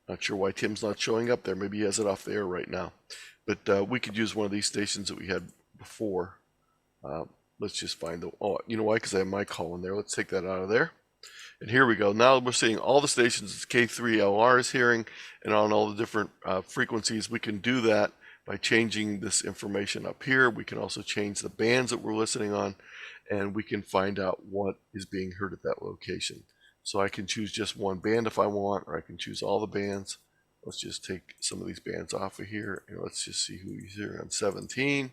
Not sure why Tim's not showing up there. Maybe he has it off the air right now. But we could use one of these stations that we had before. Let's just find the, oh, you know why? Because I have my call in there. Let's take that out of there. And here we go. Now we're seeing all the stations that K3LR is hearing and on all the different frequencies. We can do that by changing this information up here. We can also change the bands that we're listening on, and we can find out what is being heard at that location. So I can choose just one band if I want, or I can choose all the bands. Let's just take some of these bands off of here, and let's just see who he's hearing on 17.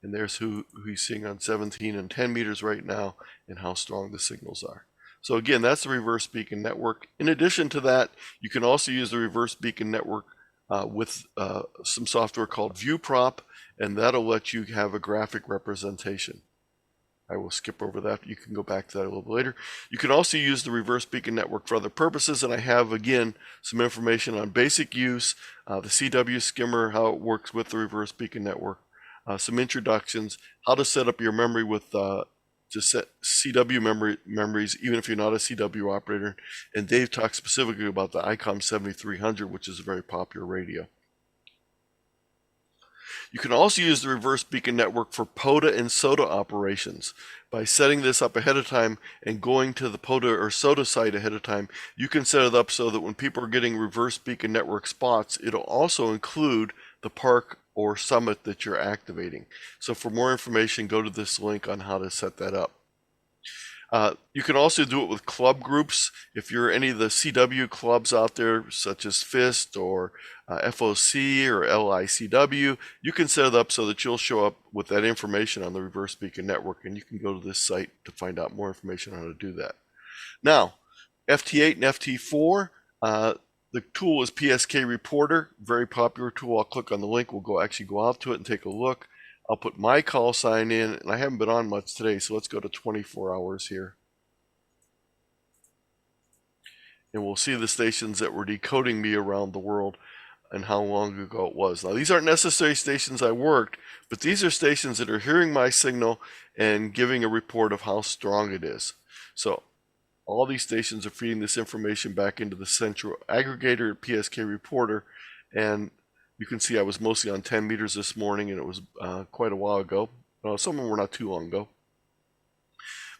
And there's who he's seeing on 17 and 10 meters right now, and how strong the signals are. So again, that's the reverse beacon network. In addition to that, you can also use the reverse beacon network with some software called ViewProp, and that'll let you have a graphic representation. I will skip over that. You can go back to that a little bit later. You can also use the reverse beacon network for other purposes, and I have, again, some information on basic use, the CW skimmer, how it works with the reverse beacon network, some introductions, how to set up your memory with to set CW memories, even if you're not a CW operator. And Dave talked specifically about the ICOM 7300, which is a very popular radio. You can also use the reverse beacon network for POTA and SOTA operations. By setting this up ahead of time and going to the POTA or SOTA site ahead of time, you can set it up so that when people are getting reverse beacon network spots, it'll also include the park or summit that you're activating. So for more information, go to this link on how to set that up. You can also do it with club groups. If you're any of the CW clubs out there, such as FIST or FOC or LICW, you can set it up so that you'll show up with that information on the reverse beacon network, and you can go to this site to find out more information on how to do that. Now, FT8 and FT4, the tool is PSK Reporter, very popular tool. I'll click on the link. We'll actually go out to it and take a look. I'll put my call sign in, and I haven't been on much today, so let's go to 24 hours here. And we'll see the stations that were decoding me around the world and how long ago it was. Now, these aren't necessarily stations I worked, but these are stations that are hearing my signal and giving a report of how strong it is. So all these stations are feeding this information back into the central aggregator at PSK Reporter, and you can see I was mostly on 10 meters this morning, and it was quite a while ago. Some of them were not too long ago.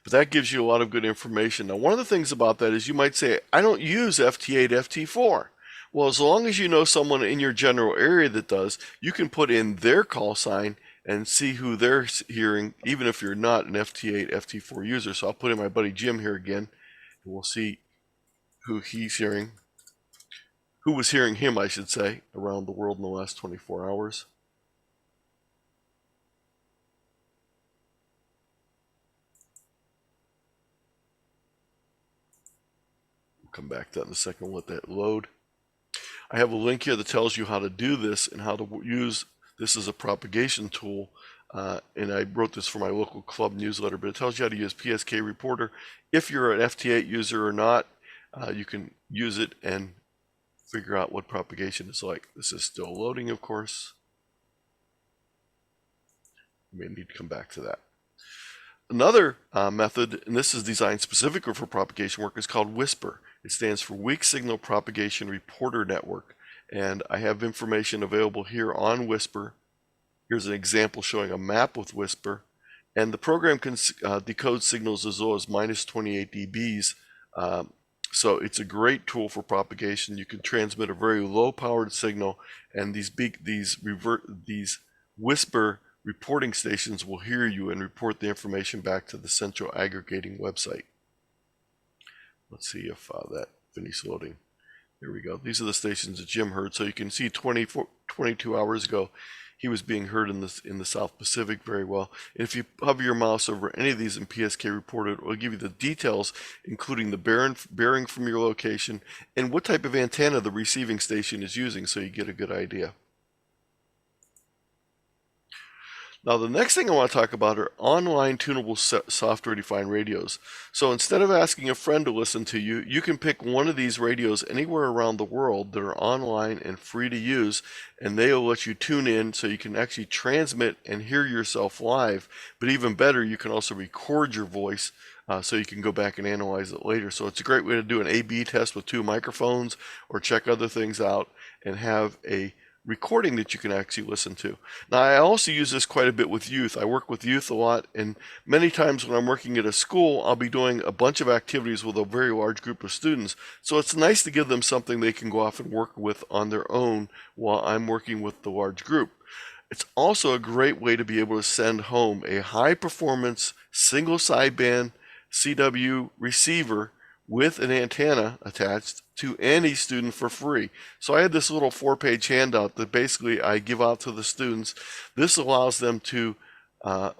But that gives you a lot of good information. Now, one of the things about that is you might say, I don't use FT8, FT4. Well, as long as you know someone in your general area that does, you can put in their call sign and see who they're hearing, even if you're not an FT8, FT4 user. So I'll put in my buddy Jim here again, and we'll see who he's hearing. Who was hearing him, I should say, around the world in the last 24 hours. We'll come back to that in a second. We'll let that load. I have a link here that tells you how to do this and how to use this as a propagation tool. And I wrote this for my local club newsletter, but it tells you how to use PSK Reporter. If you're an FT8 user or not, you can use it and figure out what propagation is like. This is still loading, of course. We may need to come back to that. Another method, and this is designed specifically for propagation work, is called WSPR. It stands for Weak Signal Propagation Reporter Network. And I have information available here on WSPR. Here's an example showing a map with WSPR. And the program can decode signals as low as minus 28 dBs. So it's a great tool for propagation. You can transmit a very low-powered signal, and these WSPR reporting stations will hear you and report the information back to the central aggregating website. Let's see if that finishes loading. There we go. These are the stations that Jim heard. So you can see 22 hours ago, he was being heard in the South Pacific very well. And if you hover your mouse over any of these in PSK Reporter, it will give you the details, including the bearing from your location and what type of antenna the receiving station is using, so you get a good idea. Now, the next thing I want to talk about are online tunable software-defined radios. So instead of asking a friend to listen to you, you can pick one of these radios anywhere around the world that are online and free to use, and they'll let you tune in so you can actually transmit and hear yourself live. But even better, you can also record your voice so you can go back and analyze it later. So it's a great way to do an A/B test with 2 microphones or check other things out and have a recording that you can actually listen to. Now, I also use this quite a bit with youth. I work with youth a lot, and many times when I'm working at a school, I'll be doing a bunch of activities with a very large group of students. So it's nice to give them something they can go off and work with on their own while I'm working with the large group. It's also a great way to be able to send home a high-performance single sideband CW receiver with an antenna attached to any student for free. So I had this little 4-page handout that basically I give out to the students. This allows them to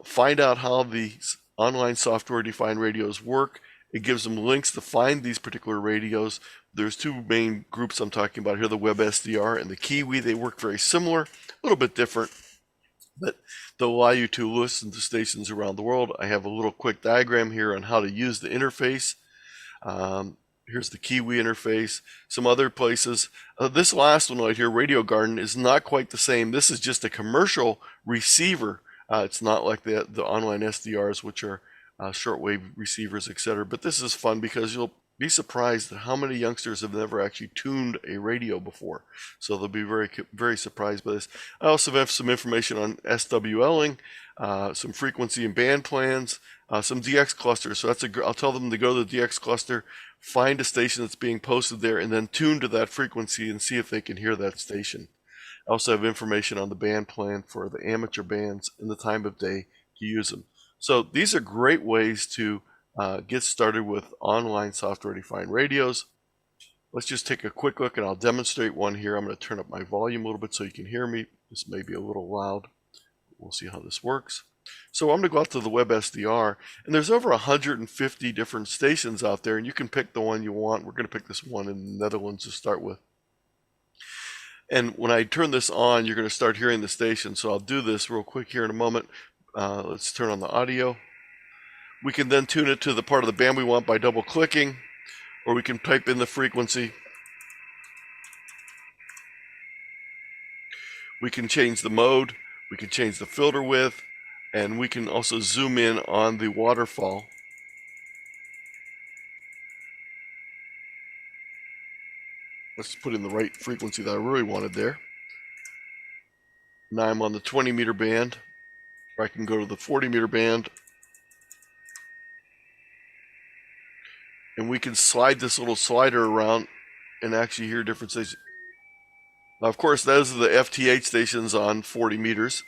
find out how these online software-defined radios work. It gives them links to find these particular radios. There's 2 main groups I'm talking about here, the WebSDR and the Kiwi. They work very similar, a little bit different, but they'll allow you to listen to stations around the world. I have a little quick diagram here on how to use the interface. Here's the Kiwi interface, some other places. This last one right here, Radio Garden, is not quite the same. This is just a commercial receiver. It's not like the online SDRs, which are shortwave receivers, etc. But this is fun because you'll be surprised at how many youngsters have never actually tuned a radio before. So they'll be very, very surprised by this. I also have some information on SWLing, some frequency and band plans, some DX clusters. So I'll tell them to go to the DX cluster, find a station that's being posted there, and then tune to that frequency and see if they can hear that station. I also have information on the band plan for the amateur bands and the time of day to use them. So these are great ways to get started with online software-defined radios. Let's just take a quick look, and I'll demonstrate one here. I'm going to turn up my volume a little bit so you can hear me. This may be a little loud. We'll see how this works. So I'm going to go out to the WebSDR, and there's over 150 different stations out there, and you can pick the one you want. We're going to pick this one in the Netherlands to start with. And when I turn this on, you're going to start hearing the station. So I'll do this real quick here in a moment. Let's turn on the audio. We can then tune it to the part of the band we want by double-clicking, or we can type in the frequency. We can change the mode. We can change the filter width. And we can also zoom in on the waterfall. Let's put in the right frequency that I really wanted there. Now I'm on the 20-meter band, or I can go to the 40-meter band. And we can slide this little slider around and actually hear different stations. Now, of course, those are the FT8 stations on 40 meters.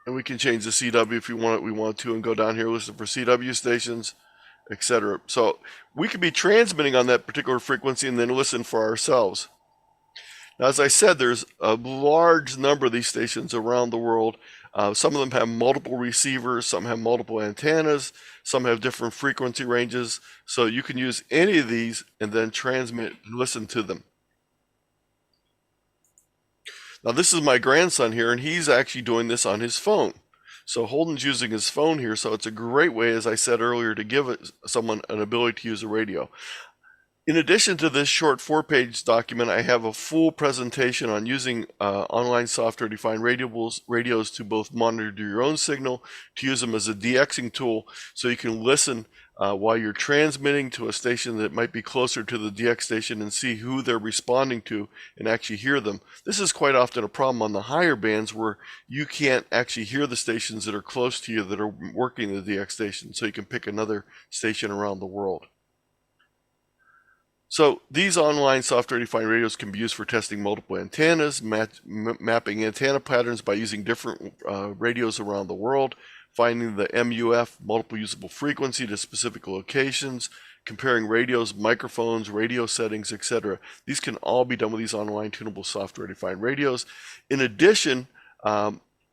And we can change the CW if we want to, and go down here, listen for CW stations, etc. So we could be transmitting on that particular frequency and then listen for ourselves. Now, as I said, there's a large number of these stations around the world. Some of them have multiple receivers, some have multiple antennas, some have different frequency ranges. So you can use any of these and then transmit and listen to them. Now, this is my grandson here, and he's actually doing this on his phone. So Holden's using his phone here, so it's a great way, as I said earlier, to give someone an ability to use a radio. In addition to this short 4-page document, I have a full presentation on using online software-defined radios to both monitor your own signal, to use them as a DXing tool, so you can listen while you're transmitting to a station that might be closer to the DX station and see who they're responding to and actually hear them. This is quite often a problem on the higher bands where you can't actually hear the stations that are close to you that are working the DX station, so you can pick another station around the world. So these online software-defined radios can be used for testing multiple antennas, mapping antenna patterns by using different radios around the world, finding the MUF, multiple usable frequency, to specific locations, comparing radios, microphones, radio settings, etc. These can all be done with these online tunable software-defined radios. In addition,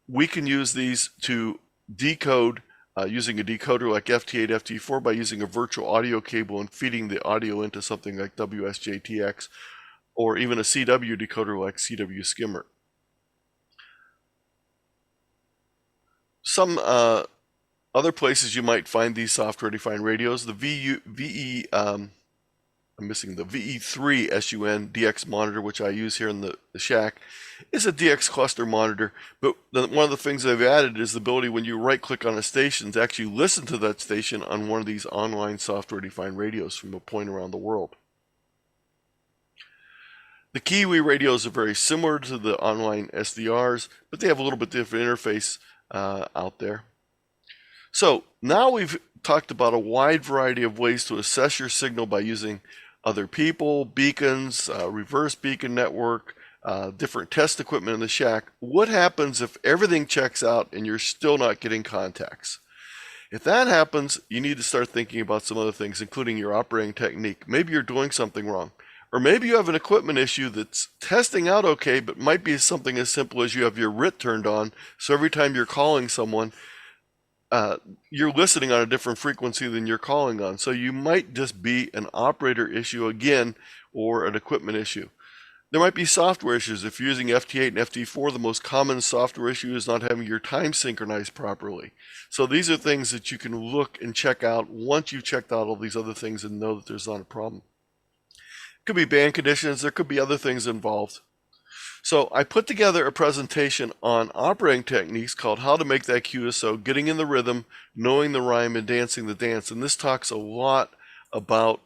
we can use these to decode using a decoder like FT8, FT4 by using a virtual audio cable and feeding the audio into something like WSJTX, or even a CW decoder like CW Skimmer. Some other places you might find these software-defined radios, the VE3 SUN DX monitor, which I use here in the shack, is a DX cluster monitor, but one of the things they've added is the ability when you right-click on a station to actually listen to that station on one of these online software-defined radios from a point around the world. The Kiwi radios are very similar to the online SDRs, but they have a little bit different interface out there. So now we've talked about a wide variety of ways to assess your signal by using other people, beacons, reverse beacon network, different test equipment in the shack. What happens if everything checks out and you're still not getting contacts? If that happens, you need to start thinking about some other things, including your operating technique. Maybe you're doing something wrong. Or maybe you have an equipment issue that's testing out okay, but might be something as simple as you have your RIT turned on, so every time you're calling someone, you're listening on a different frequency than you're calling on. So you might just be an operator issue again, or an equipment issue. There might be software issues. If you're using FT8 and FT4, the most common software issue is not having your time synchronized properly. So these are things that you can look and check out once you've checked out all these other things and know that there's not a problem. It could be band conditions. There could be other things involved. So I put together a presentation on operating techniques called How to Make That QSO, Getting in the Rhythm, Knowing the Rhyme, and Dancing the Dance. And this talks a lot about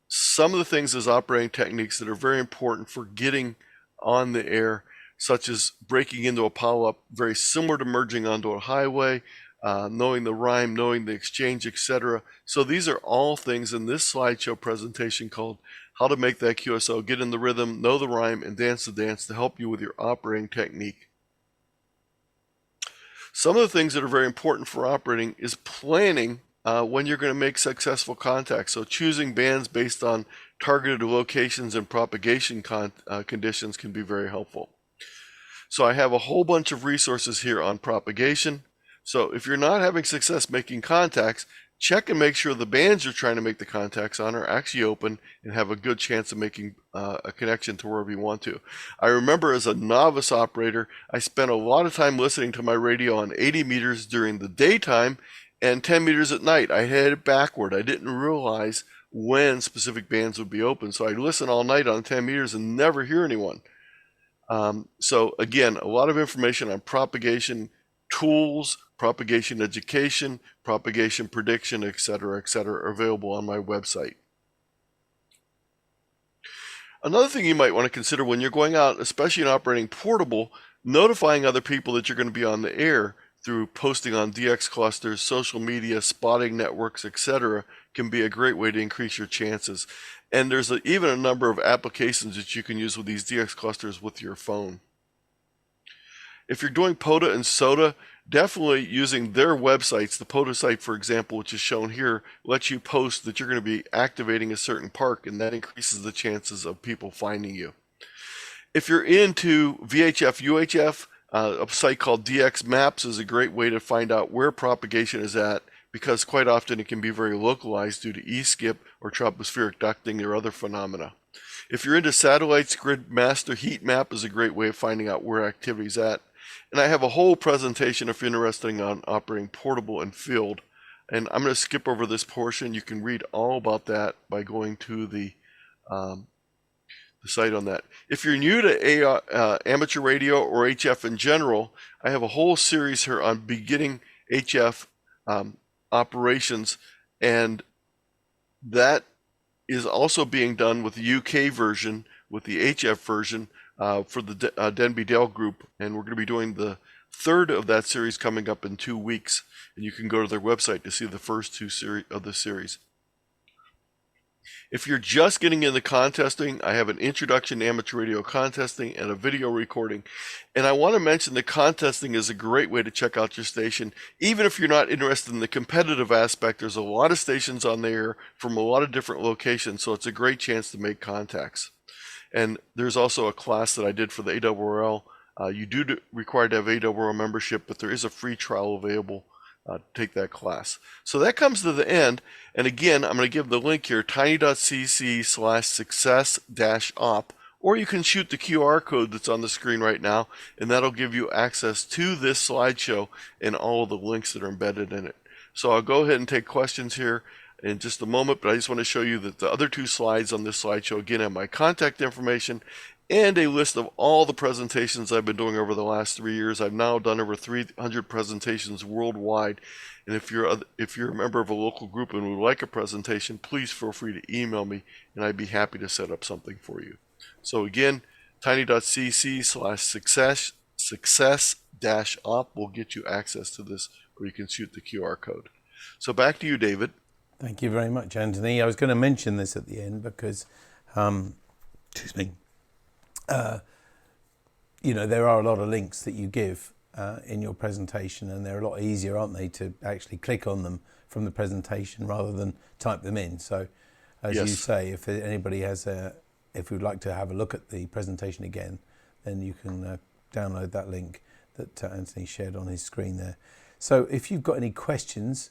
some of the things as operating techniques that are very important for getting on the air, such as breaking into a power-up, very similar to merging onto a highway, knowing the rhyme, knowing the exchange, etc. So these are all things in this slideshow presentation called How to Make That QSO, Get in the Rhythm, Know the Rhyme, and Dance the Dance to help you with your operating technique. Some of the things that are very important for operating is planning when you're going to make successful contacts. So choosing bands based on targeted locations and propagation conditions can be very helpful. So I have a whole bunch of resources here on propagation. So if you're not having success making contacts, check and make sure the bands you're trying to make the contacts on are actually open and have a good chance of making a connection to wherever you want to. I remember as a novice operator, I spent a lot of time listening to my radio on 80 meters during the daytime and 10 meters at night. I had it backward. I didn't realize when specific bands would be open. So I'd listen all night on 10 meters and never hear anyone. So again, a lot of information on propagation tools, propagation education, propagation prediction, etc., are available on my website. Another thing you might want to consider when you're going out, especially in operating portable, notifying other people that you're going to be on the air through posting on DX clusters, social media, spotting networks, etc., can be a great way to increase your chances. And there's even a number of applications that you can use with these DX clusters with your phone. If you're doing POTA and SOTA, definitely using their websites. The POTA site, for example, which is shown here, lets you post that you're going to be activating a certain park, and that increases the chances of people finding you. If you're into VHF, UHF, a site called DX Maps is a great way to find out where propagation is at, because quite often it can be very localized due to E-skip or tropospheric ducting or other phenomena. If you're into satellites, Grid Master Heat Map is a great way of finding out where activity is at. And I have a whole presentation if you're interested in operating portable and field. And I'm going to skip over this portion. You can read all about that by going to the site on that. If you're new to amateur radio or HF in general, I have a whole series here on beginning HF operations, and that is also being done with the UK version, with the HF version for the Denby Dell group, and we're going to be doing the third of that series coming up in 2 weeks, and you can go to their website to see the first two of the series. If you're just getting into contesting, I have an introduction to amateur radio contesting and a video recording. And I want to mention that contesting is a great way to check out your station. Even if you're not interested in the competitive aspect, there's a lot of stations on there from a lot of different locations, so it's a great chance to make contacts. And there's also a class that I did for the ARRL. You do require to have ARRL membership, but there is a free trial available. Take that class. So that comes to the end, and again I'm going to give the link here, tiny.cc/success-op, or you can shoot the QR code that's on the screen right now, and that'll give you access to this slideshow and all of the links that are embedded in it. So I'll go ahead and take questions here in just a moment, but I just want to show you that the other two slides on this slideshow again have my contact information and a list of all the presentations I've been doing over the last 3 years. I've now done over 300 presentations worldwide. And if you're a member of a local group and would like a presentation, please feel free to email me, and I'd be happy to set up something for you. So again, tiny.cc/success-op will get you access to this, or you can shoot the QR code. So back to you, David. Thank you very much, Anthony. I was going to mention this at the end because, excuse me, there are a lot of links that you give in your presentation, and they're a lot easier, aren't they, to actually click on them from the presentation rather than type them in. So, as you say, if anybody if you'd like to have a look at the presentation again, then you can download that link that Anthony shared on his screen there. So, if you've got any questions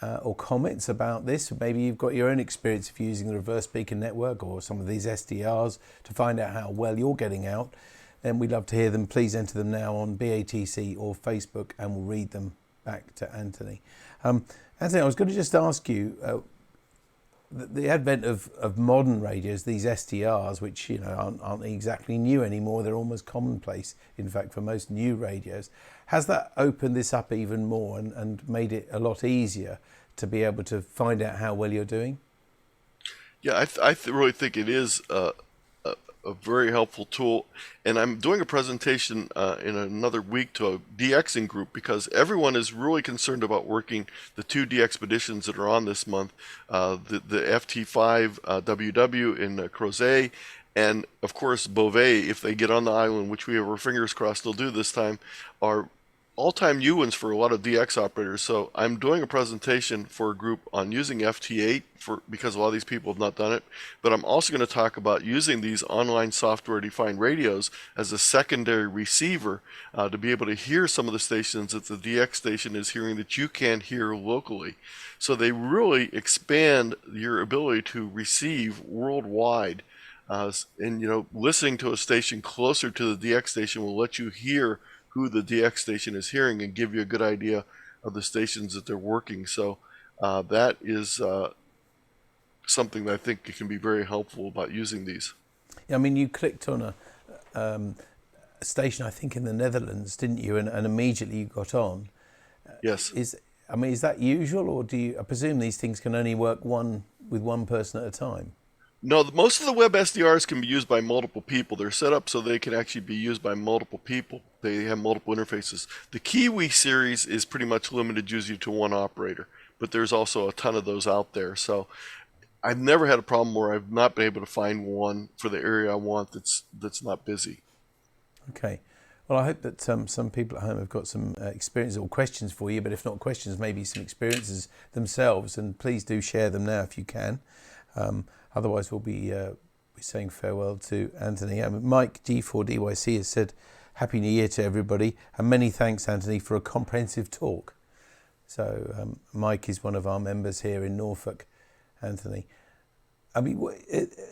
or comments about this, maybe you've got your own experience of using the reverse beacon network or some of these SDRs to find out how well you're getting out, then we'd love to hear them. Please enter them now on BATC or Facebook, and we'll read them back to Anthony. Anthony, I was going to just ask you, the advent of modern radios, these SDRs, which aren't exactly new anymore, they're almost commonplace, in fact, for most new radios. Has that opened this up even more and made it a lot easier to be able to find out how well you're doing? Yeah, I really think it is a very helpful tool, and I'm doing a presentation in another week to a DXing group, because everyone is really concerned about working the 2 DXpeditions that are on this month, the FT5 WW in Crozet, and of course Beauvais, if they get on the island, which we have our fingers crossed they'll do this time, are all-time new ones for a lot of DX operators. So I'm doing a presentation for a group on using FT8 because a lot of these people have not done it. But I'm also going to talk about using these online software-defined radios as a secondary receiver to be able to hear some of the stations that the DX station is hearing that you can't hear locally. So they really expand your ability to receive worldwide. And listening to a station closer to the DX station will let you hear who the DX station is hearing and give you a good idea of the stations that they're working. So that is something that I think can be very helpful about using these. Yeah, I mean, you clicked on a station, I think in the Netherlands, didn't you? And immediately you got on. Yes. Is that usual, or I presume these things can only work with one person at a time? No, most of the web SDRs can be used by multiple people. They're set up so they can actually be used by multiple people. They have multiple interfaces. The Kiwi series is pretty much limited usually to one operator, but there's also a ton of those out there. So I've never had a problem where I've not been able to find one for the area I want that's not busy. Okay. Well, I hope that some people at home have got some experiences or questions for you, but if not questions, maybe some experiences themselves, and please do share them now if you can. Otherwise, we'll be we're saying farewell to Anthony. Mike G4DYC has said, Happy New Year to everybody, and many thanks, Anthony, for a comprehensive talk. So Mike is one of our members here in Norfolk, Anthony. I mean,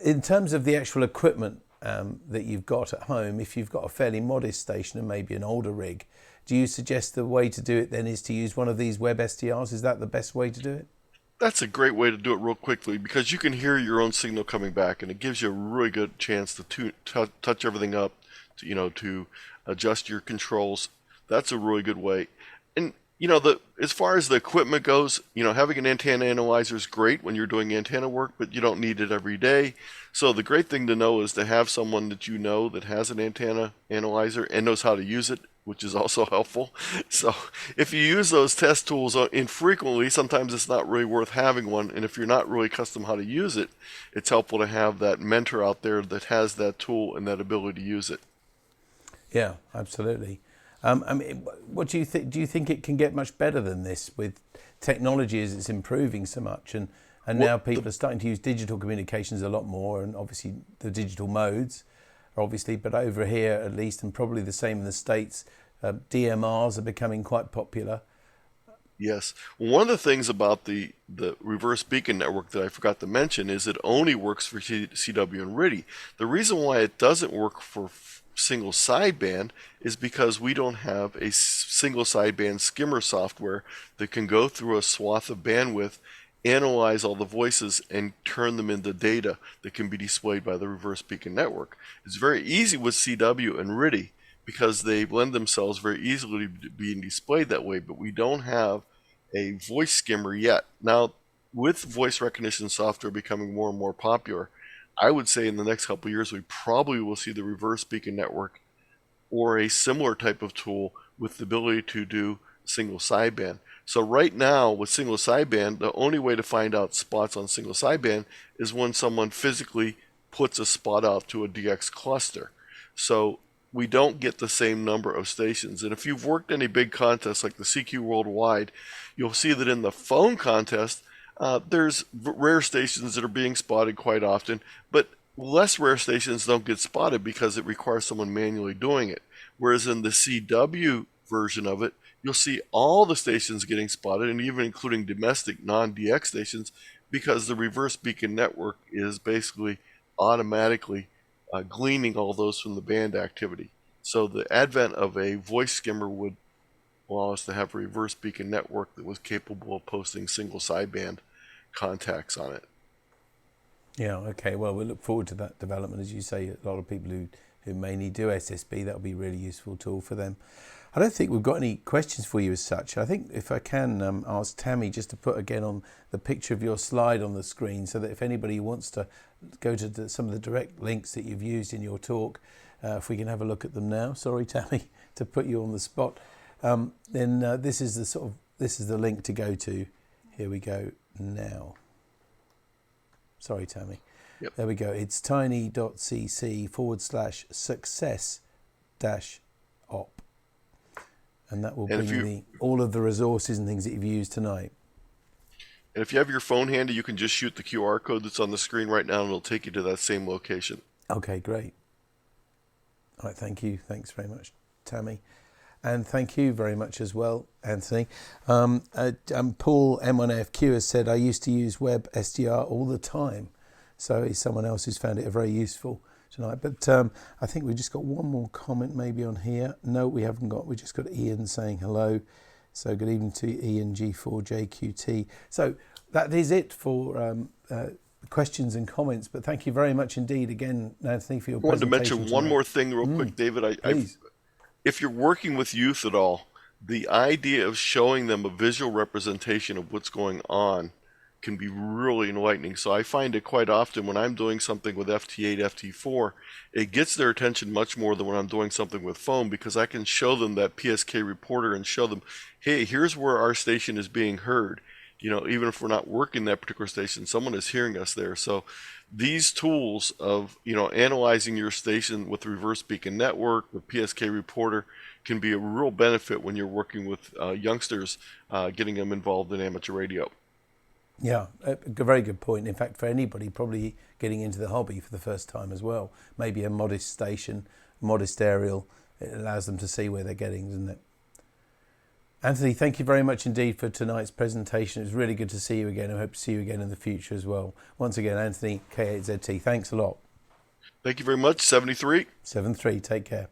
in terms of the actual equipment that you've got at home, if you've got a fairly modest station and maybe an older rig, do you suggest the way to do it then is to use one of these web SDRs? Is that the best way to do it? That's a great way to do it real quickly, because you can hear your own signal coming back, and it gives you a really good chance to touch everything up, to adjust your controls. That's a really good way. And as far as the equipment goes, having an antenna analyzer is great when you're doing antenna work, but you don't need it every day. So the great thing to know is to have someone that you know that has an antenna analyzer and knows how to use it, which is also helpful. So if you use those test tools infrequently, sometimes it's not really worth having one. And if you're not really accustomed how to use it, it's helpful to have that mentor out there that has that tool and that ability to use it. Yeah, absolutely. I mean, what do you think? Do you think it can get much better than this with technology as it's improving so much? And now people are starting to use digital communications a lot more, and obviously the digital modes, obviously, but over here at least, and probably the same in the States, DMRs are becoming quite popular. Yes. One of the things about the reverse beacon network that I forgot to mention is it only works for CW and RTTY. The reason why it doesn't work for single sideband is because we don't have a single sideband skimmer software that can go through a swath of bandwidth, analyze all the voices, and turn them into data that can be displayed by the reverse beacon network. It's very easy with CW and RTTY because they lend themselves very easily to being displayed that way, but we don't have a voice skimmer yet. Now, with voice recognition software becoming more and more popular, I would say in the next couple of years we probably will see the reverse beacon network or a similar type of tool with the ability to do single sideband. So right now with single sideband, the only way to find out spots on single sideband is when someone physically puts a spot out to a DX cluster. So we don't get the same number of stations. And if you've worked any big contests like the CQ Worldwide, you'll see that in the phone contest, there's rare stations that are being spotted quite often, but less rare stations don't get spotted because it requires someone manually doing it. Whereas in the CW version of it, you'll see all the stations getting spotted, and even including domestic non-DX stations, because the reverse beacon network is basically automatically gleaning all those from the band activity. So the advent of a voice skimmer would allow us to have a reverse beacon network that was capable of posting single sideband contacts on it. Yeah, okay. Well, we look forward to that development. As you say, a lot of people who mainly do SSB, that'll be a really useful tool for them. I don't think we've got any questions for you as such. I think if I can ask Tammy just to put again on the picture of your slide on the screen, so that if anybody wants to go to some of the direct links that you've used in your talk, if we can have a look at them now. Sorry, Tammy, to put you on the spot. Then this is the link to go to. Here we go now. Sorry, Tammy. Yep. There we go. It's tiny.cc/success-op. And that will bring all of the resources and things that you've used tonight. And if you have your phone handy, you can just shoot the QR code that's on the screen right now, and it'll take you to that same location. Okay, great. All right, thank you. Thanks very much, Tammy. And thank you very much as well, Anthony. Paul M1FQ has said, I used to use web SDR all the time. So he's someone else who's found it very useful tonight. But I think we've just got one more comment maybe on here. No, we haven't got. We just got Ian saying hello. So good evening to Ian G4JQT. So that is it for questions and comments. But thank you very much indeed again, Anthony, for your presentation. I wanted to mention one more thing real quick, David. If you're working with youth at all, the idea of showing them a visual representation of what's going on can be really enlightening. So I find it quite often when I'm doing something with FT8, FT4, it gets their attention much more than when I'm doing something with phone, because I can show them that PSK reporter and show them, hey, here's where our station is being heard. Even if we're not working that particular station, someone is hearing us there. So these tools of, analyzing your station with the reverse beacon network, with PSK reporter, can be a real benefit when you're working with youngsters, getting them involved in amateur radio. Yeah, a very good point. In fact, for anybody probably getting into the hobby for the first time as well, maybe a modest station, modest aerial, it allows them to see where they're getting, doesn't it? Anthony, thank you very much indeed for tonight's presentation. It was really good to see you again. I hope to see you again in the future as well. Once again, Anthony, K8ZT, thanks a lot. Thank you very much. 73. 7-3, take care.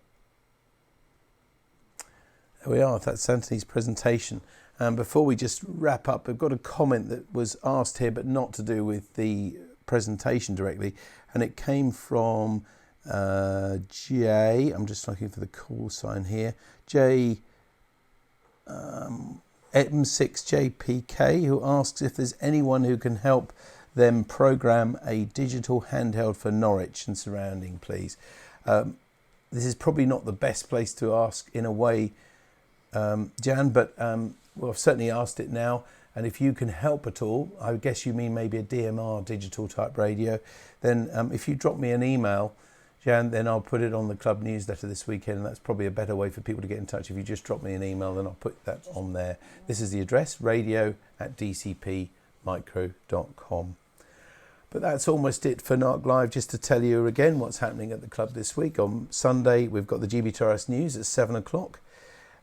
There we are, that's Anthony's presentation. Before we just wrap up, I've got a comment that was asked here, but not to do with the presentation directly. And it came from Jay. I'm just looking for the call sign here. Jay M6JPK, who asks if there's anyone who can help them program a digital handheld for Norwich and surrounding, please. This is probably not the best place to ask in a way, Jan, but well, I've certainly asked it now. And if you can help at all, I guess you mean maybe a DMR digital type radio, then if you drop me an email, Jan, then I'll put it on the club newsletter this weekend, and that's probably a better way for people to get in touch. If you just drop me an email, then I'll put that on there. This is the address, radio@dcpmicro.com. But that's almost it for NARC Live. Just to tell you again what's happening at the club this week. On Sunday, we've got the GBTRS News at 7 o'clock.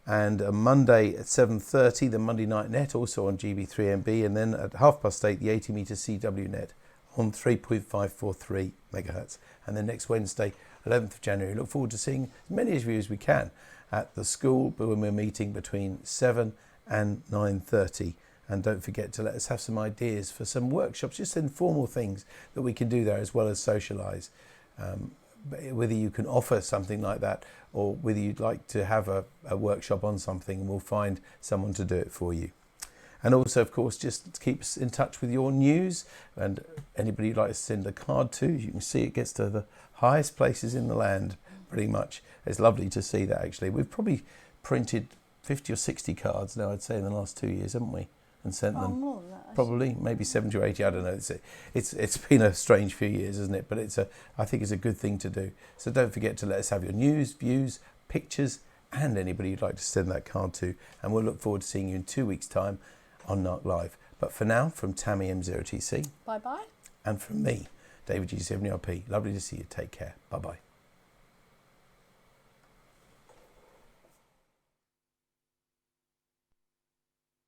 And on Monday at 7:30, the Monday Night Net, also on GB3MB. And then at 8:30, the 80-metre CW Net on 3.543 megahertz. And then next Wednesday, 11th of January, look forward to seeing as many of you as we can at the school, but when we're meeting between 7 and 9:30. And don't forget to let us have some ideas for some workshops, just informal things that we can do there as well as socialise. Whether you can offer something like that or whether you'd like to have a workshop on something, we'll find someone to do it for you. And also, of course, just keep us in touch with your news, and anybody you'd like to send a card to, you can see it gets to the highest places in the land, pretty much. It's lovely to see that, actually. We've probably printed 50 or 60 cards now, I'd say, in the last 2 years, haven't we? And sent them. More than that, probably, maybe 70 or 80, I don't know. It's been a strange few years, isn't it? But I think it's a good thing to do. So don't forget to let us have your news, views, pictures, and anybody you'd like to send that card to. And we'll look forward to seeing you in 2 weeks' time on NARC Live. But for now, from Tammy M0TC. Bye-bye. And from me, David G70RP. Lovely to see you. Take care. Bye-bye.